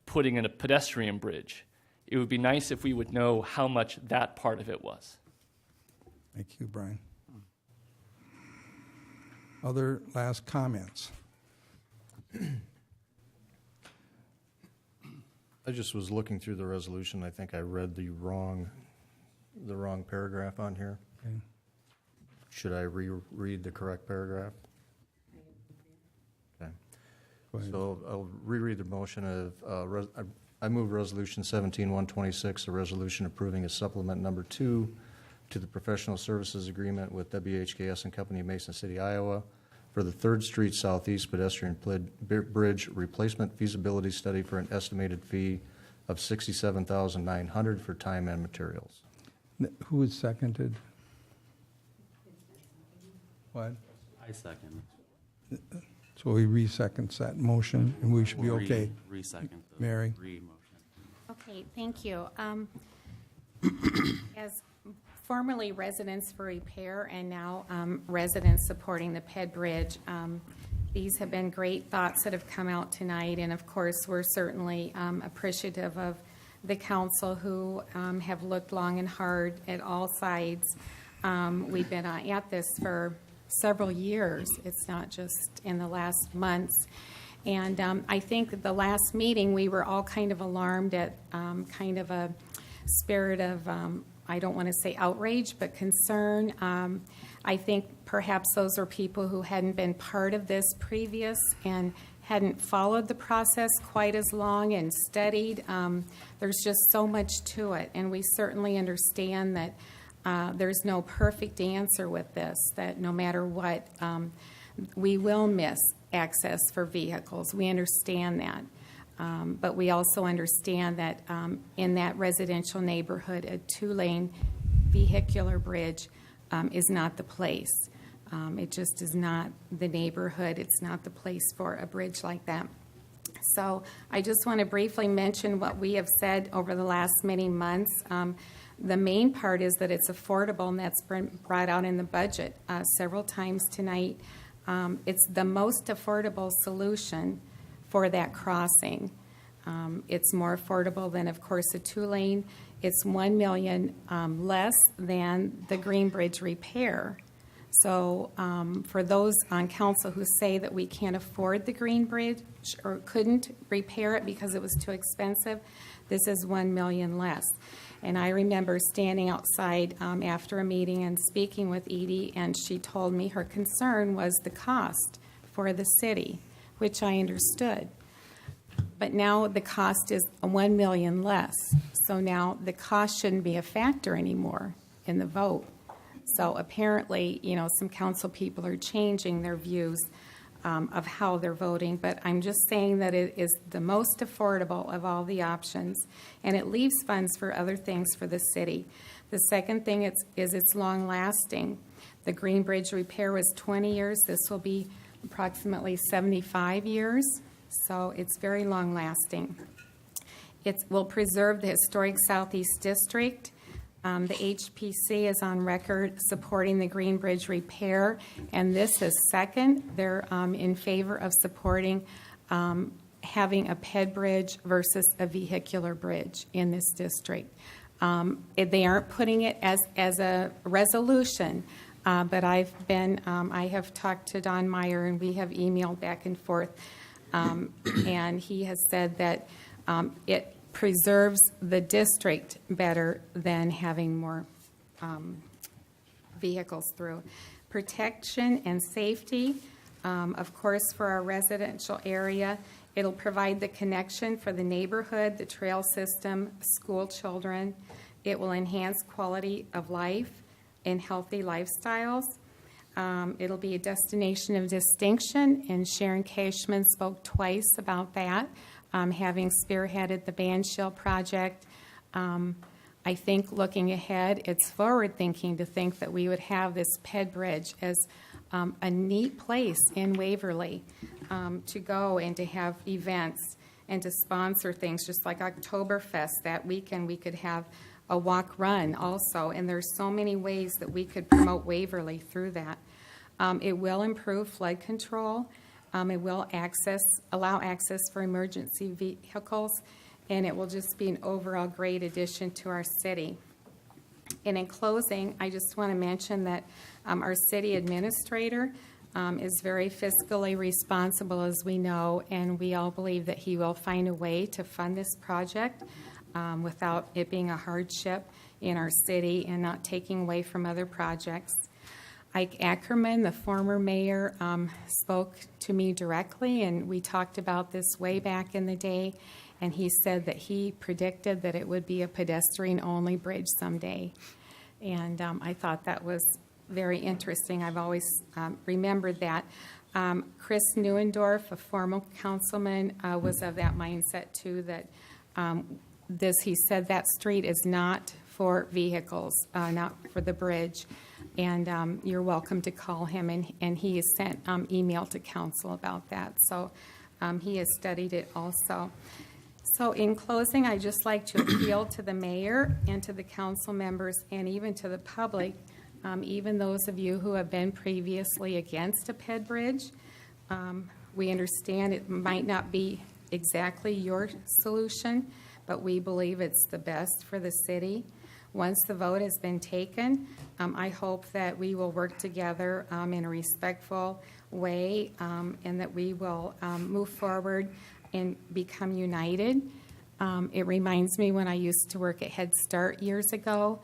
putting in a pedestrian bridge. It would be nice if we would know how much that part of it was. Thank you, Brian. Other last comments? I just was looking through the resolution. I think I read the wrong paragraph on here. Okay. Should I reread the correct paragraph? Okay. So I'll reread the motion of, I move Resolution 17-126, a resolution approving a supplement number 2 to the professional services agreement with WHKS and Company of Mason City, Iowa, for the 3rd Street Southeast pedestrian bridge replacement feasibility study for an estimated fee of $67,900 for time and materials. Who was seconded? What? I second. So he re-seconds that motion, and we should be okay. Re-second the Mary? re-motion. Okay, thank you. As formerly Residents for Repair and now residents supporting the PED Bridge. These have been great thoughts that have come out tonight, and of course, we're certainly appreciative of the council who have looked long and hard at all sides. We've been at this for several years. It's not just in the last months. And I think at the last meeting, we were all kind of alarmed at kind of a spirit of, I don't want to say outrage, but concern. I think perhaps those are people who hadn't been part of this previous and hadn't followed the process quite as long and studied. There's just so much to it, and we certainly understand that there's no perfect answer with this, that no matter what, we will miss access for vehicles. We understand that. But we also understand that in that residential neighborhood, a two-lane vehicular bridge is not the place. It just is not the neighborhood. It's not the place for a bridge like that. So I just want to briefly mention what we have said over the last many months. The main part is that it's affordable, and that's been brought out in the budget several times tonight. It's the most affordable solution for that crossing. It's more affordable than, of course, a two-lane. It's $1 million less than the Green Bridge repair. So for those on council who say that we can't afford the Green Bridge or couldn't repair it because it was too expensive, this is $1 million less. And I remember standing outside after a meeting and speaking with Edie, and she told me her concern was the cost for the city, which I understood. But now the cost is $1 million less. So now the cost shouldn't be a factor anymore in the vote. So apparently, some council people are changing their views of how they're voting, but I'm just saying that it is the most affordable of all the options, and it leaves funds for other things for the city. The second thing is it's long-lasting. The Green Bridge repair was 20 years. This will be approximately 75 years, so it's very long-lasting. It will preserve the historic Southeast District. The HPC is on record supporting the Green Bridge repair, and this is second. They're in favor of supporting having a PED bridge versus a vehicular bridge in this district. They aren't putting it as a resolution, but I have talked to Don Meyer, and we have emailed back and forth, and he has said that it preserves the district better than having more vehicles through. Protection and safety, of course, for our residential area. It'll provide the connection for the neighborhood, the trail system, school children. It will enhance quality of life and healthy lifestyles. It'll be a destination of distinction, and Sharon Cashman spoke twice about that. Having spearheaded the Banshell project. I think looking ahead, it's forward-thinking to think that we would have this PED Bridge as a neat place in Waverly to go and to have events and to sponsor things, just like Oktoberfest. That weekend we could have a walk-run also, and there's so many ways that we could promote Waverly through that. It will improve flood control. It will allow access for emergency vehicles, and it will just be an overall great addition to our city. And in closing, I just want to mention that our city administrator is very fiscally responsible, as we know, and we all believe that he will find a way to fund this project without it being a hardship in our city and not taking away from other projects. Ike Ackerman, the former mayor, spoke to me directly, and we talked about this way back in the day, and he said that he predicted that it would be a pedestrian-only bridge someday. And I thought that was very interesting. I've always remembered that. Chris Neuendorf, a former councilman, was of that mindset, too, that he said that street is not for vehicles, not for the bridge. And you're welcome to call him, and he has sent email to council about that. So he has studied it also. So in closing, I'd just like to appeal to the mayor and to the council members and even to the public, even those of you who have been previously against a PED bridge. We understand it might not be exactly your solution, but we believe it's the best for the city. Once the vote has been taken, I hope that we will work together in a respectful way and that we will move forward and become united. It reminds me when I used to work at Head Start years ago,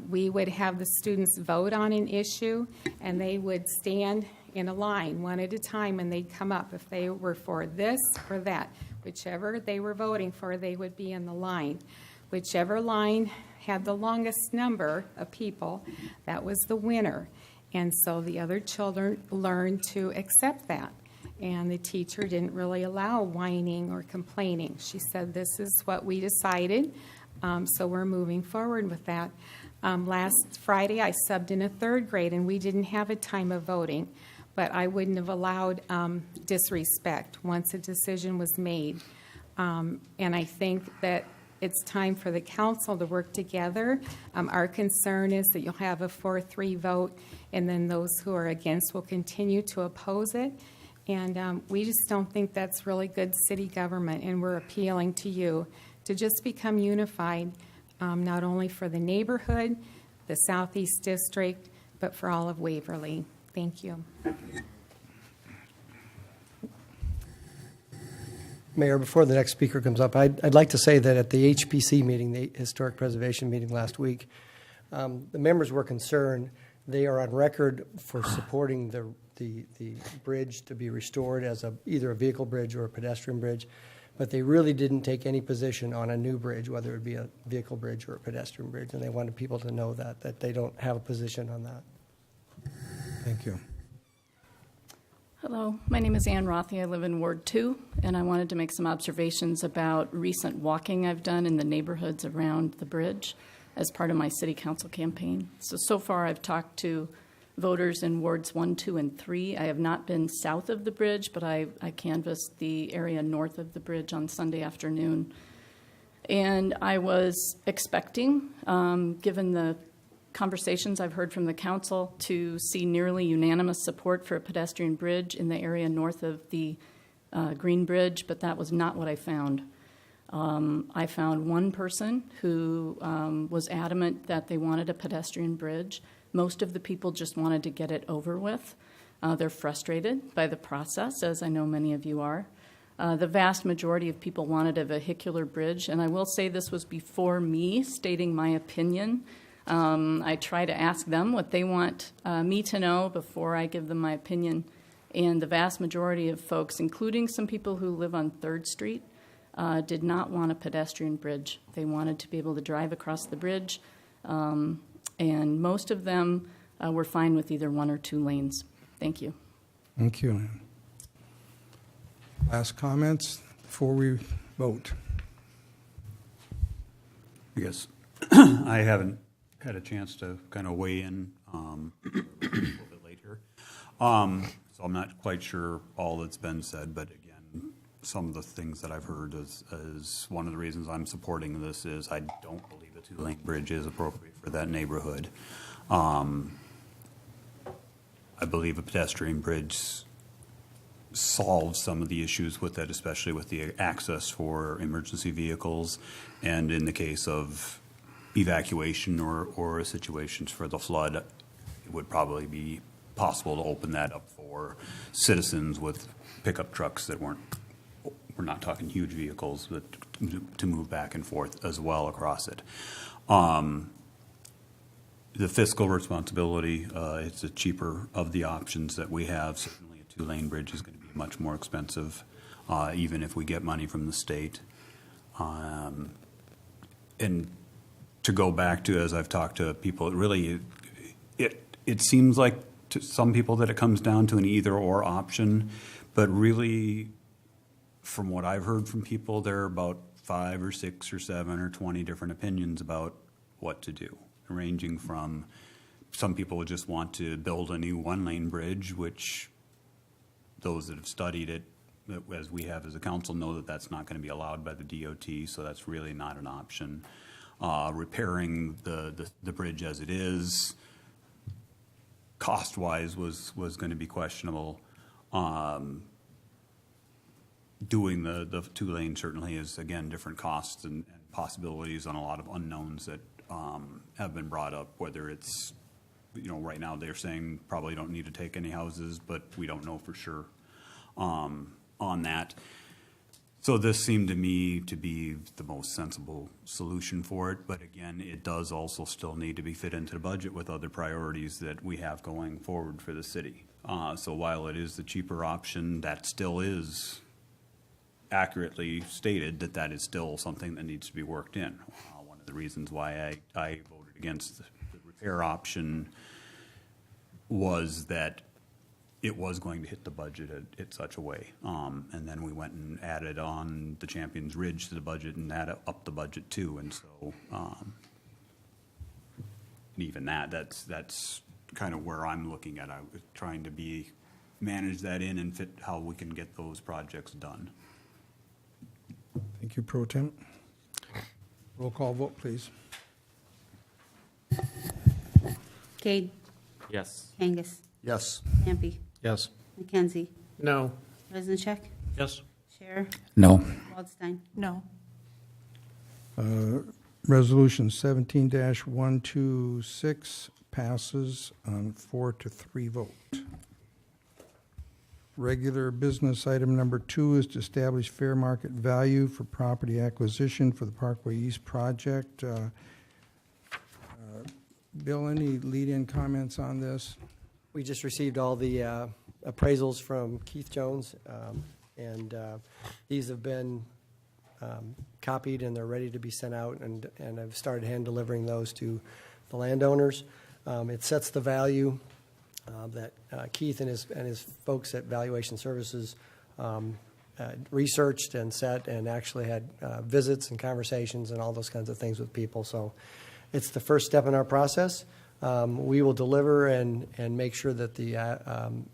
we would have the students vote on an issue and they would stand in a line one at a time and they'd come up if they were for this or that. Whichever they were voting for, they would be in the line. Whichever line had the longest number of people, that was the winner. And so the other children learned to accept that. And the teacher didn't really allow whining or complaining. She said, this is what we decided, so we're moving forward with that. Last Friday, I subbed in a third grade, and we didn't have a time of voting, but I wouldn't have allowed disrespect once a decision was made. And I think that it's time for the council to work together. Our concern is that you'll have a 4-3 vote, and then those who are against will continue to oppose it. And we just don't think that's really good city government, and we're appealing to you to just become unified, not only for the neighborhood, the Southeast District, but for all of Waverly. Thank you. Mayor, before the next speaker comes up, I'd like to say that at the HPC meeting, the Historic Preservation meeting last week, the members were concerned. They are on record for supporting the bridge to be restored as either a vehicle bridge or a pedestrian bridge, but they really didn't take any position on a new bridge, whether it be a vehicle bridge or a pedestrian bridge, and they wanted people to know that they don't have a position on that. Thank you. Hello, my name is Ann Rothy. I live in Ward 2, and I wanted to make some observations about recent walking I've done in the neighborhoods around the bridge as part of my city council campaign. So far I've talked to voters in Wards 1, 2, and 3. I have not been south of the bridge, but I canvassed the area north of the bridge on Sunday afternoon. And I was expecting, given the conversations I've heard from the council, to see nearly unanimous support for a pedestrian bridge in the area north of the Green Bridge, but that was not what I found. I found one person who was adamant that they wanted a pedestrian bridge. Most of the people just wanted to get it over with. They're frustrated by the process, as I know many of you are. The vast majority of people wanted a vehicular bridge, and I will say this was before me stating my opinion. I try to ask them what they want me to know before I give them my opinion. And the vast majority of folks, including some people who live on 3rd Street, did not want a pedestrian bridge. They wanted to be able to drive across the bridge. And most of them were fine with either 1 or 2 lanes. Thank you. Thank you. Last comments before we vote. I guess I haven't had a chance to kind of weigh in a little bit later. So I'm not quite sure all that's been said, but again, some of the things that I've heard is one of the reasons I'm supporting this is I don't believe a 2-lane bridge is appropriate for that neighborhood. I believe a pedestrian bridge solves some of the issues with that, especially with the access for emergency vehicles, and in the case of evacuation or situations for the flood, it would probably be possible to open that up for citizens with pickup trucks that we're not talking huge vehicles, but to move back and forth as well across it. The fiscal responsibility, it's the cheaper of the options that we have. Certainly a 2-lane bridge is going to be much more expensive, even if we get money from the state. And to go back to, as I've talked to people, it seems like to some people that it comes down to an either-or option, but really, from what I've heard from people, there are about 5 or 6 or 7 or 20 different opinions about what to do, ranging from some people would just want to build a new 1-lane bridge, which those that have studied it as we have as a council, know that that's not going to be allowed by the DOT, so that's really not an option. Repairing the bridge as it is, cost-wise, was going to be questionable. Doing the 2-lane certainly is, again, different costs and possibilities on a lot of unknowns that have been brought up, whether it's, right now they're saying probably don't need to take any houses, but we don't know for sure on that. So this seemed to me to be the most sensible solution for it, but again, it does also still need to be fit into the budget with other priorities that we have going forward for the city. So while it is the cheaper option, that still is accurately stated that is still something that needs to be worked in. One of the reasons why I voted against the repair option was that it was going to hit the budget in such a way. And then we went and added on the Champions Ridge to the budget and added up the budget too. And so even that's kind of where I'm looking at. I was trying to manage that in and fit how we can get those projects done. Thank you, Pro Tem. Roll call vote, please. Cade. Yes. Kangas. Yes. Hampi. Yes. McKenzie. No. Bezincheck. Yes. Scherer. No. Waldstein. No. Resolution 17-126 passes on 4-3 vote. Regular business item number 2 is to establish fair market value for property acquisition for the Parkway East project. Bill, any lead-in comments on this? We just received all the appraisals from Keith Jones, and these have been copied and they're ready to be sent out, and I've started hand delivering those to the landowners. It sets the value that Keith and his folks at Valuation Services researched and set, and actually had visits and conversations and all those kinds of things with people. So it's the first step in our process. We will deliver and make sure that the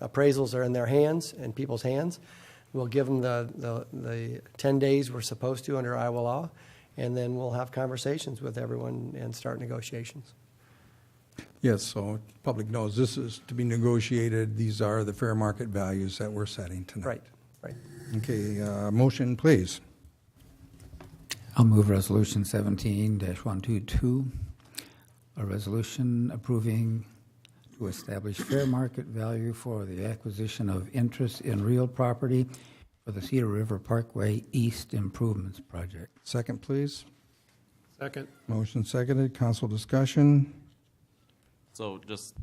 appraisals are in their hands and people's hands. We'll give them the 10 days we're supposed to under Iowa law, and then we'll have conversations with everyone and start negotiations. Yes, so public knows this is to be negotiated. These are the fair market values that we're setting tonight. Right. Okay, motion, please. I'll move Resolution 17-122, a resolution approving to establish fair market value for the acquisition of interest in real property for the Cedar River Parkway East Improvements Project. Second, please. Second. Motion seconded. Council discussion. So just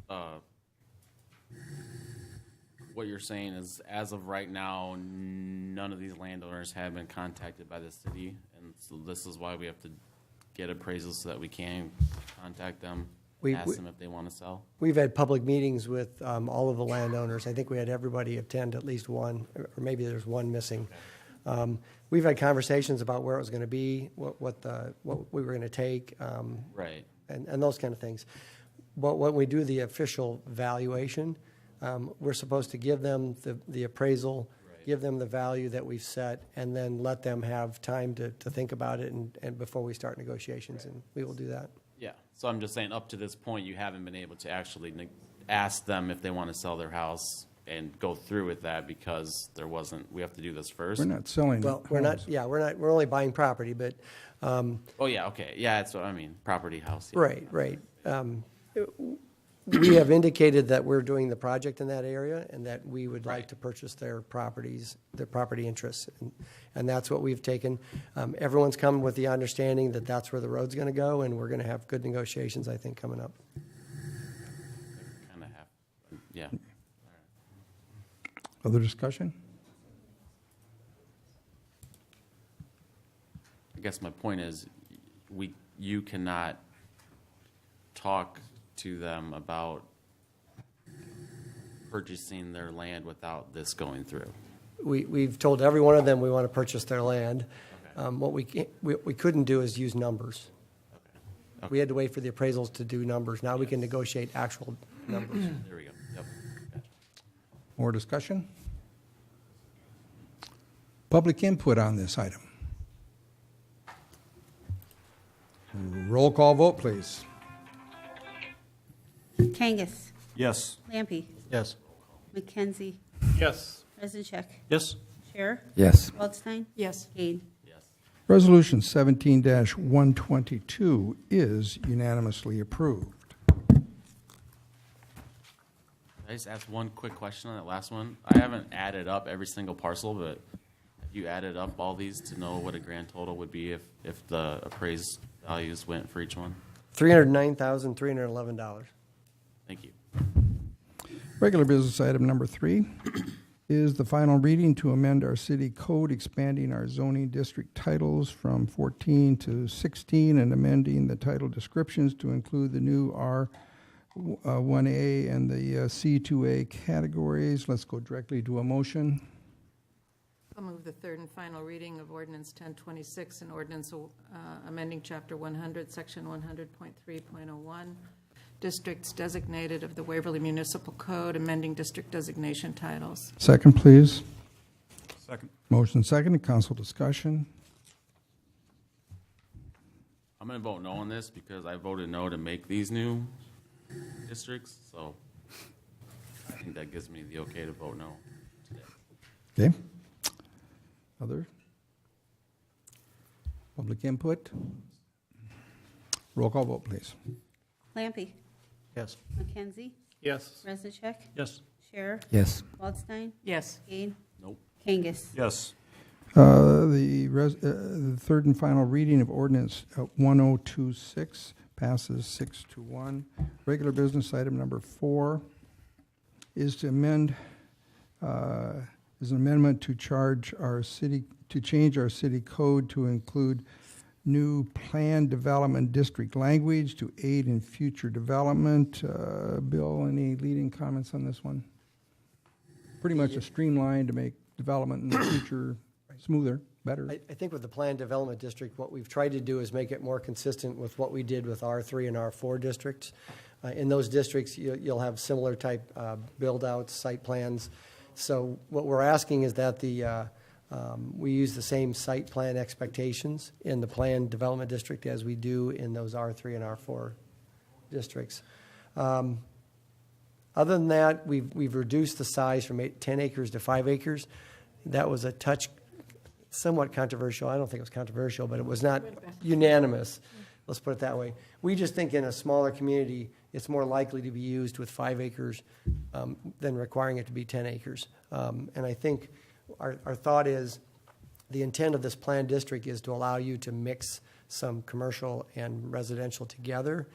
what you're saying is, as of right now, none of these landowners have been contacted by the city, and so this is why we have to get appraisals so that we can contact them, ask them if they want to sell. We've had public meetings with all of the landowners. I think we had everybody attend at least one, or maybe there's one missing. We've had conversations about where it was going to be, what we were going to take, Right. and those kind of things. But when we do the official valuation, we're supposed to give them the appraisal, give them the value that we've set, and then let them have time to think about it and before we start negotiations, and we will do that. Yeah. So I'm just saying, up to this point, you haven't been able to actually ask them if they want to sell their house and go through with that, because we have to do this first. We're not selling. Well, we're only buying property, but. Oh, yeah, okay. Yeah, that's what I mean, property house. Yeah. Right. We have indicated that we're doing the project in that area and that we would like to purchase their property interests. And that's what we've taken. Everyone's come with the understanding that that's where the road's going to go, and we're going to have good negotiations, I think, coming up. Kind of have, yeah. Other discussion? I guess my point is, you cannot talk to them about purchasing their land without this going through. We've told every one of them we want to purchase their land. What we couldn't do is use numbers. Okay. We had to wait for the appraisals to do numbers. Now we can negotiate actual numbers. There we go. Yep. Gotcha. More discussion? Public input on this item. Roll call vote, please. Kangas. Yes. Lampy. Yes. McKenzie. Yes. President Yes. Chair. Yes. Waldstein. Yes. Kane. Resolution 17-122 is unanimously approved. I just asked one quick question on that last one. I haven't added up every single parcel, but have you added up all these to know what a grand total would be if the appraised values went for each one? $309,311. Thank you. Regular business item number 3 is the final reading to amend our city code, expanding our zoning district titles from 14 to 16 and amending the title descriptions to include the new R1A and the C2A categories. Let's go directly to a motion. I'll move the third and final reading of Ordinance 1026, an ordinance amending Chapter 100, Section 100.3.01, districts designated of the Waverly Municipal Code, amending district designation titles. Second, please. Second. Motion second, council discussion. I'm going to vote no on this because I voted no to make these new districts, so I think that gives me the okay to vote no today. Okay. Other? Public input? Roll call vote, please. Lampy. Yes. McKenzie. Yes. President Yes. Chair. Yes. Waldstein. Yes. Kane. Nope. Kangas. Yes. The third and final reading of ordinance 1026 passes 6-1. Regular business item number 4 is to amend, is an amendment to change our city code to include new planned development district language to aid in future development. Bill, any leading comments on this one? Pretty much a streamline to make development in the future smoother, better. I think with the planned development district, what we've tried to do is make it more consistent with what we did with R3 and R4 districts. In those districts, you'll have similar type build-outs, site plans. So what we're asking is that we use the same site plan expectations in the planned development district as we do in those R3 and R4 districts. Other than that, we've reduced the size from 10 acres to 5 acres. That was a touch somewhat controversial. I don't think it was controversial, but it was not unanimous. Let's put it that way. We just think in a smaller community, it's more likely to be used with 5 acres than requiring it to be 10 acres. And I think our thought is the intent of this planned district is to allow you to mix some commercial and residential together,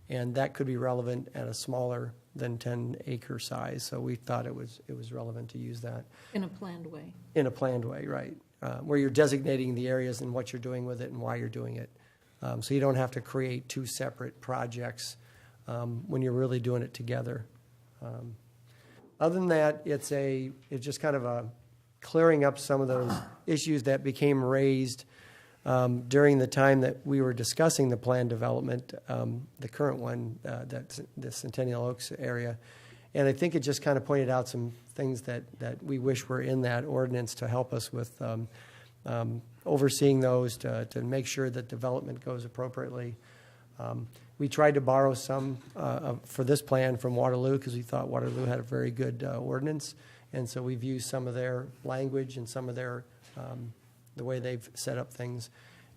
and that could be relevant at a smaller than 10-acre size. So we thought it was relevant to use that. In a planned way. In a planned way, right. Where you're designating the areas and what you're doing with it and why you're doing it. So you don't have to create 2 separate projects when you're really doing it together. Other than that, it's just kind of a clearing up some of those issues that became raised during the time that we were discussing the planned development, the current one, that's the Centennial Oaks area. And I think it just kind of pointed out some things that we wish were in that ordinance to help us with overseeing those to make sure that development goes appropriately. We tried to borrow some for this plan from Waterloo because we thought Waterloo had a very good ordinance. And so we've used some of their language and some of their the way they've set up things.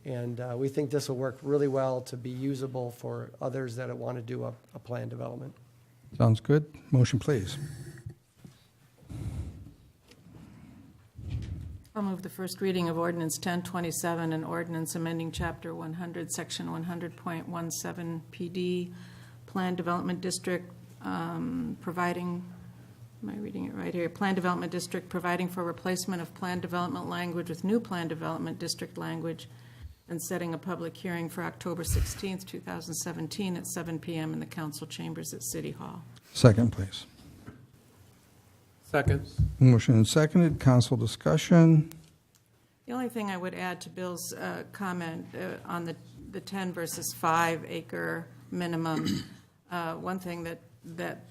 And we think this will work really well to be usable for others that want to do a planned development. Sounds good. Motion, please. I'll move the first reading of Ordinance 1027, an ordinance amending Chapter 100, Section 100.17 PD, Planned Development District, providing, am I reading it right here? Planned Development District providing for replacement of planned development language with new Planned Development District language and setting a public hearing for October 16th, 2017 at 7 p.m. in the council chambers at City Hall. Second, please. Second. Motion and seconded. Council discussion. The only thing I would add to Bill's comment on the 10 versus 5 acre minimum, one thing that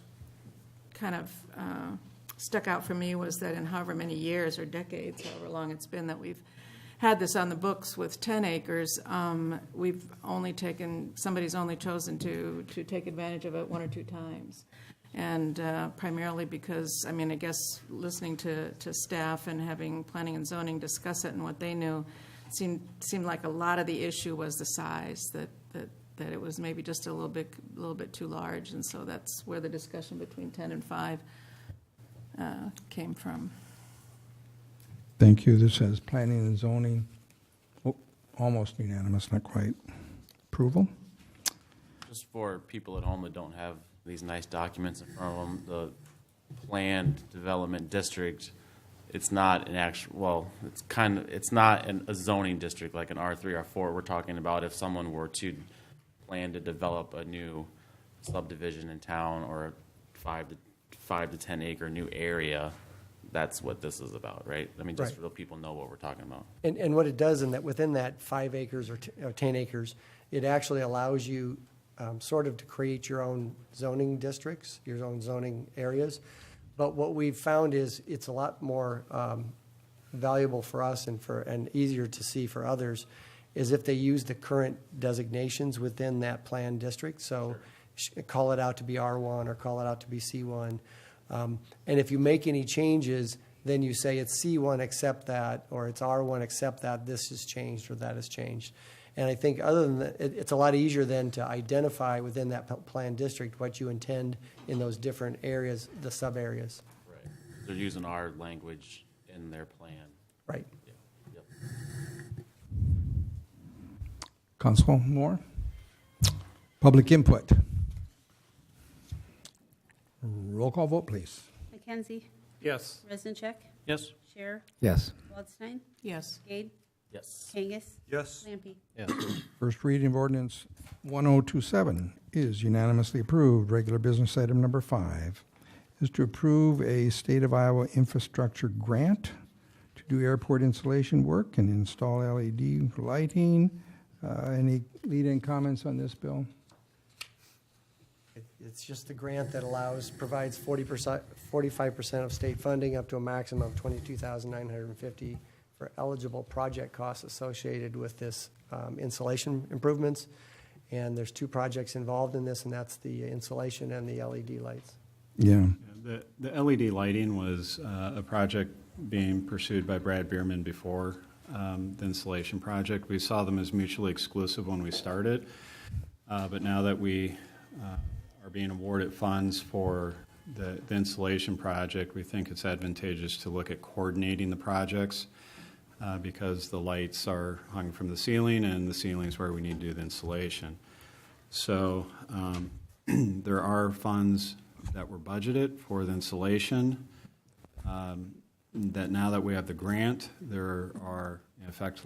kind of stuck out for me was that in however many years or decades, however long it's been that we've had this on the books with 10 acres, somebody's only chosen to take advantage of it 1 or 2 times. And primarily because, I mean, I guess listening to staff and having planning and zoning discuss it and what they knew, seemed like a lot of the issue was the size, that it was maybe just a little bit too large, and so that's where the discussion between 10 and 5 came from. Thank you. This has planning and zoning, almost unanimous, not quite. Approval? Just for people at home that don't have these nice documents in front of them, the planned development district, it's not an actual, well, it's not a zoning district like an R3, R4. We're talking about if someone were to plan to develop a new subdivision in town or a 5 to 10 acre new area. That's what this is about, right? I mean, just Right. so people know what we're talking about. And what it does in that, within that 5 acres or 10 acres, it actually allows you sort of to create your own zoning districts, your own zoning areas. But what we've found is it's a lot more valuable for us and easier to see for others is if they use the current designations within that planned district. So call it out to be R1 or call it out to be C1. And if you make any changes, then you say it's C1 except that, or it's R1 except that this has changed or that has changed. And I think other than that, it's a lot easier then to identify within that planned district what you intend in those different areas, the sub areas. Right. They're using our language in their plan. Right. Yeah. Yep. Council Moore? Public input. Roll call vote, please. McKenzie? Yes. Reznacek? Yes. Scherer? Yes. Waldstein? Yes. Gade? Yes. Kangas? Yes. Lampe? Yes. First reading of ordinance 1027 is unanimously approved. Regular business item number 5 is to approve a State of Iowa infrastructure grant to do airport insulation work and install LED lighting. Any lead-in comments on this, Bill? It's just the grant that provides 45% of state funding up to a maximum of $22,950 for eligible project costs associated with this insulation improvements. And there's 2 projects involved in this, and that's the insulation and the LED lights. Yeah. The LED lighting was a project being pursued by Brad Bierman before the installation project. We saw them as mutually exclusive when we started, but now that we are being awarded funds for the installation project, we think it's advantageous to look at coordinating the projects because the lights are hung from the ceiling and the ceiling is where we need to do the installation. So there are funds that were budgeted for the installation that now that we have the grant, there are in effect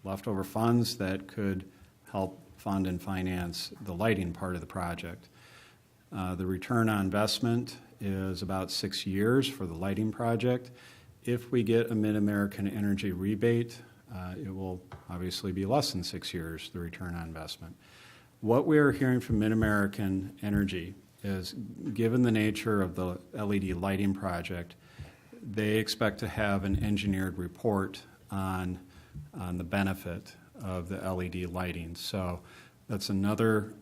leftover funds that could help fund and finance the lighting part of the project. The return on investment is about 6 years for the lighting project. If we get a Mid-American Energy rebate, it will obviously be less than 6 years, the return on investment. What we are hearing from Mid-American Energy is, given the nature of the LED lighting project, they expect to have an engineered report on the benefit of the LED lighting. So that's another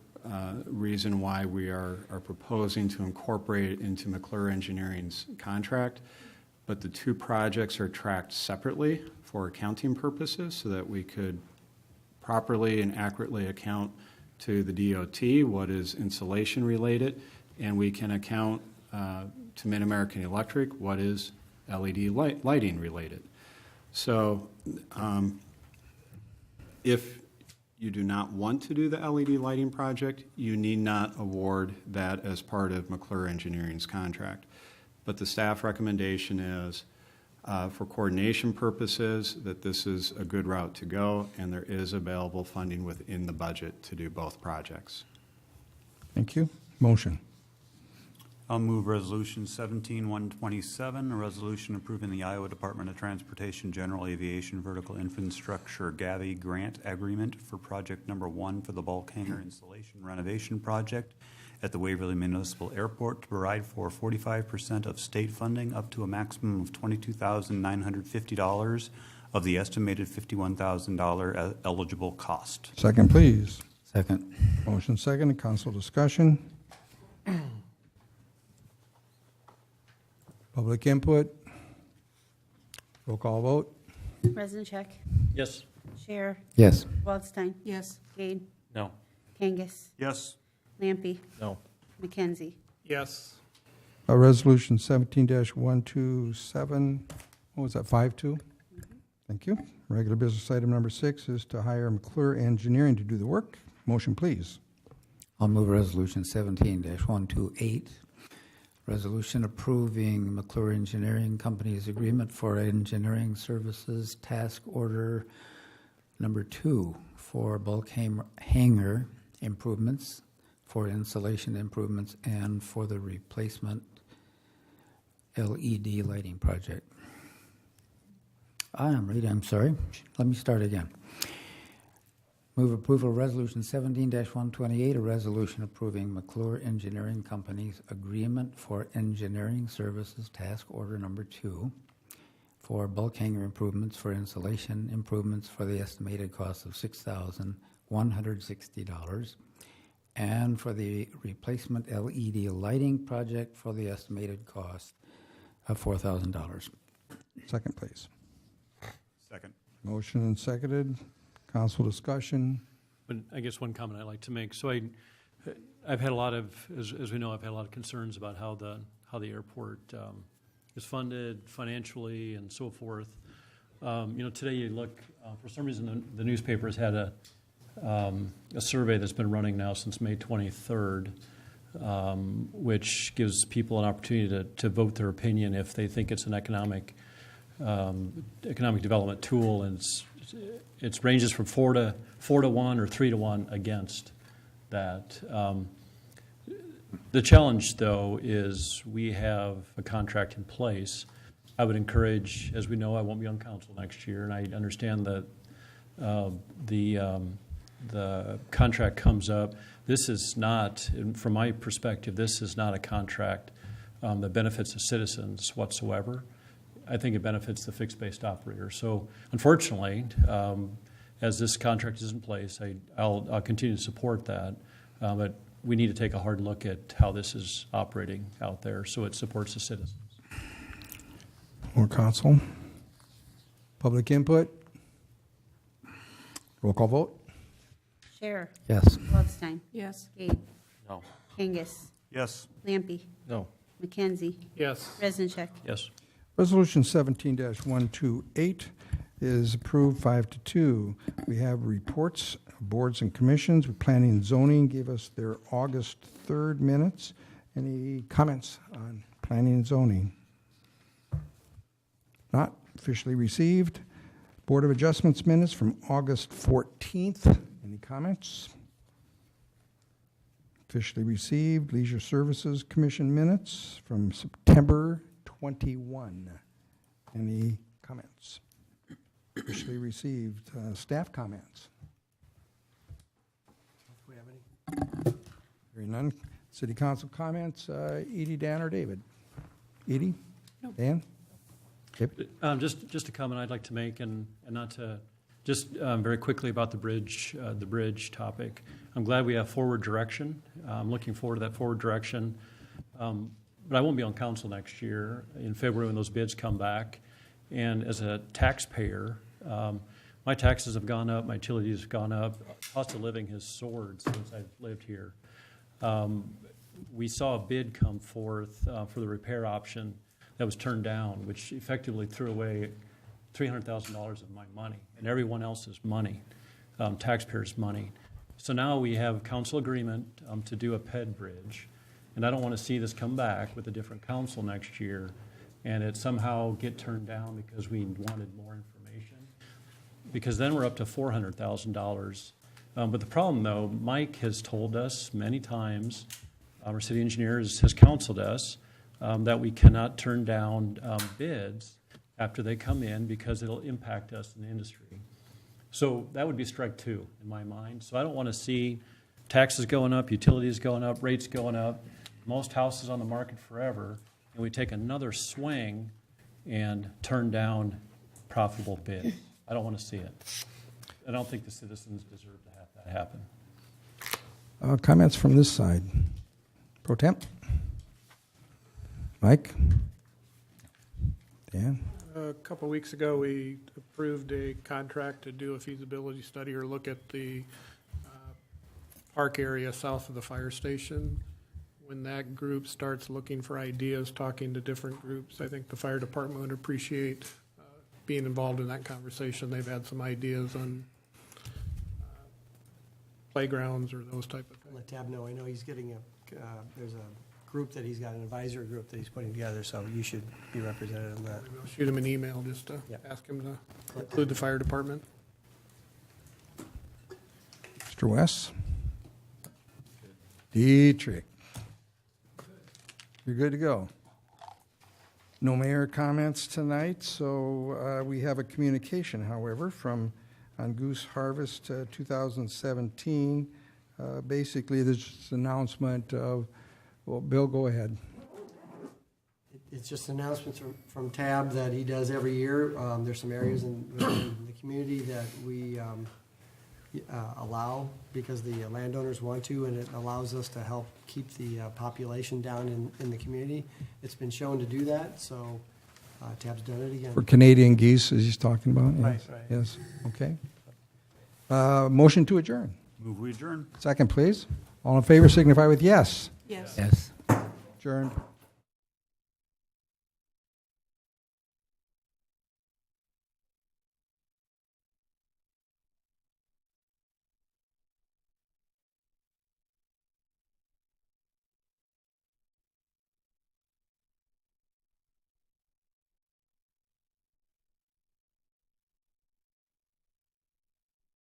reason why we are proposing to incorporate it into McClure Engineering's contract. But the 2 projects are tracked separately for accounting purposes so that we could properly and accurately account to the DOT what is insulation related, and we can account to Mid-American Electric what is LED lighting related. So if you do not want to do the LED lighting project, you need not award that as part of McClure Engineering's contract. But the staff recommendation is, for coordination purposes, that this is a good route to go, and there is available funding within the budget to do both projects. Thank you. Motion. I'll move Resolution 17-127, a resolution approving the Iowa Department of Transportation General Aviation Vertical Infrastructure GAVI grant agreement for project number 1 for the bulk hangar installation renovation project at the Waverly Municipal Airport to provide for 45% of state funding up to a maximum of $22,950 of the estimated $51,000 eligible cost. Second, please. Second. Motion second, council discussion. Public input. Roll call vote. Bezincheck. Yes. Scher. Yes. Waldstein. Yes. Gade. No. Kangas. Yes. Lampy. No. McKenzie. Yes. Resolution 17-127, what was that, 5-2? Thank you. Regular business item number 6 is to hire McClure Engineering to do the work. Motion, please. I'll move Resolution 17-128, resolution approving McClure Engineering Company's agreement for engineering services task order number 2 for bulk hangar improvements, for insulation improvements, and for the replacement LED lighting project. I'm sorry. Let me start again. Move approval of Resolution 17-128, a resolution approving McClure Engineering Company's agreement for engineering services task order number 2 for bulk hangar improvements for insulation improvements for the estimated cost of $6,160 and for the replacement LED lighting project for the estimated cost of $4,000. Second, please. Second. Motion and seconded. Council discussion. But I guess one comment I'd like to make. So I've had a lot of, as we know, I've had a lot of concerns about how the airport is funded financially and so forth. Today you look, for some reason the newspaper has had a survey that's been running now since May 23rd, which gives people an opportunity to vote their opinion if they think it's an economic development tool, and it ranges from 4 to 1 or 3 to 1 against that. The challenge, though, is we have a contract in place. I would encourage, as we know, I won't be on council next year, and I understand that the contract comes up. This is not, from my perspective, this is not a contract that benefits the citizens whatsoever. I think it benefits the fixed-based operator. So, unfortunately, as this contract is in place, I'll continue to support that, but we need to take a hard look at how this is operating out there so it supports the citizens. More council. Public input. Roll call vote. Scher. Yes. Waldstein. Yes. Gade. No. Kangas. Yes. Lampy. No. McKenzie. Yes. Bezincheck. Yes. Resolution 17-128 is approved 5-2. We have reports, boards and commissions. Planning and Zoning gave us their August 3rd minutes. Any comments on Planning and Zoning? Not officially received. Board of Adjustments minutes from August 14th. Any comments? Officially received. Leisure Services Commission minutes from September 21. Any comments? Officially received. Staff comments? Do we have any? Hearing none. City Council comments. Edie, Dan, or David? Edie? No. Dan? Yep. Just a comment I'd like to make, and not to, just very quickly about the bridge topic. I'm glad we have forward direction. I'm looking forward to that forward direction. But I won't be on council next year in February when those bids come back. And as a taxpayer, my taxes have gone up, my utilities have gone up, cost of living has soared since I've lived here. We saw a bid come forth for the repair option that was turned down, which effectively threw away $300,000 of my money and everyone else's money, taxpayers' money. So now we have council agreement to do a PED bridge, and I don't want to see this come back with a different council next year and it somehow get turned down because we wanted more information, because then we're up to $400,000. But the problem, though, Mike has told us many times our city engineer has counseled us that we cannot turn down bids after they come in because it'll impact us in the industry. So that would be strike two in my mind. So I don't want to see taxes going up, utilities going up, rates going up, most houses on the market forever, and we take another swing and turn down profitable bids. I don't want to see it. I don't think the citizens deserve to have that happen. Comments from this side. Pro Temp? Mike? Dan? A couple of weeks ago, we approved a contract to do a feasibility study or look at the park area south of the fire station. When that group starts looking for ideas, talking to different groups, I think the fire department would appreciate being involved in that conversation. They've had some ideas on playgrounds or those type of things. Let Tab know. I know he's getting there's a group that he's got, an advisory group that he's putting together, so you should be represented in that. I'll shoot him an email just to ask him to include the fire department. Mr. West? Dietrich? You're good to go. No mayor comments tonight, so we have a communication, however, from on Goose Harvest 2017. Basically, this announcement of, well, Bill, go ahead. It's just announcements from Tab that he does every year. There's some areas in the community that we allow because the landowners want to, and it allows us to help keep the population down in the community. It's been shown to do that, so Tab's done it again. For Canadian geese, as he's talking about? Yes. Right. Yes, okay. Motion to adjourn. Move we adjourn. Second, please. All in favor signify with yes. Yes. Yes. Adjourned.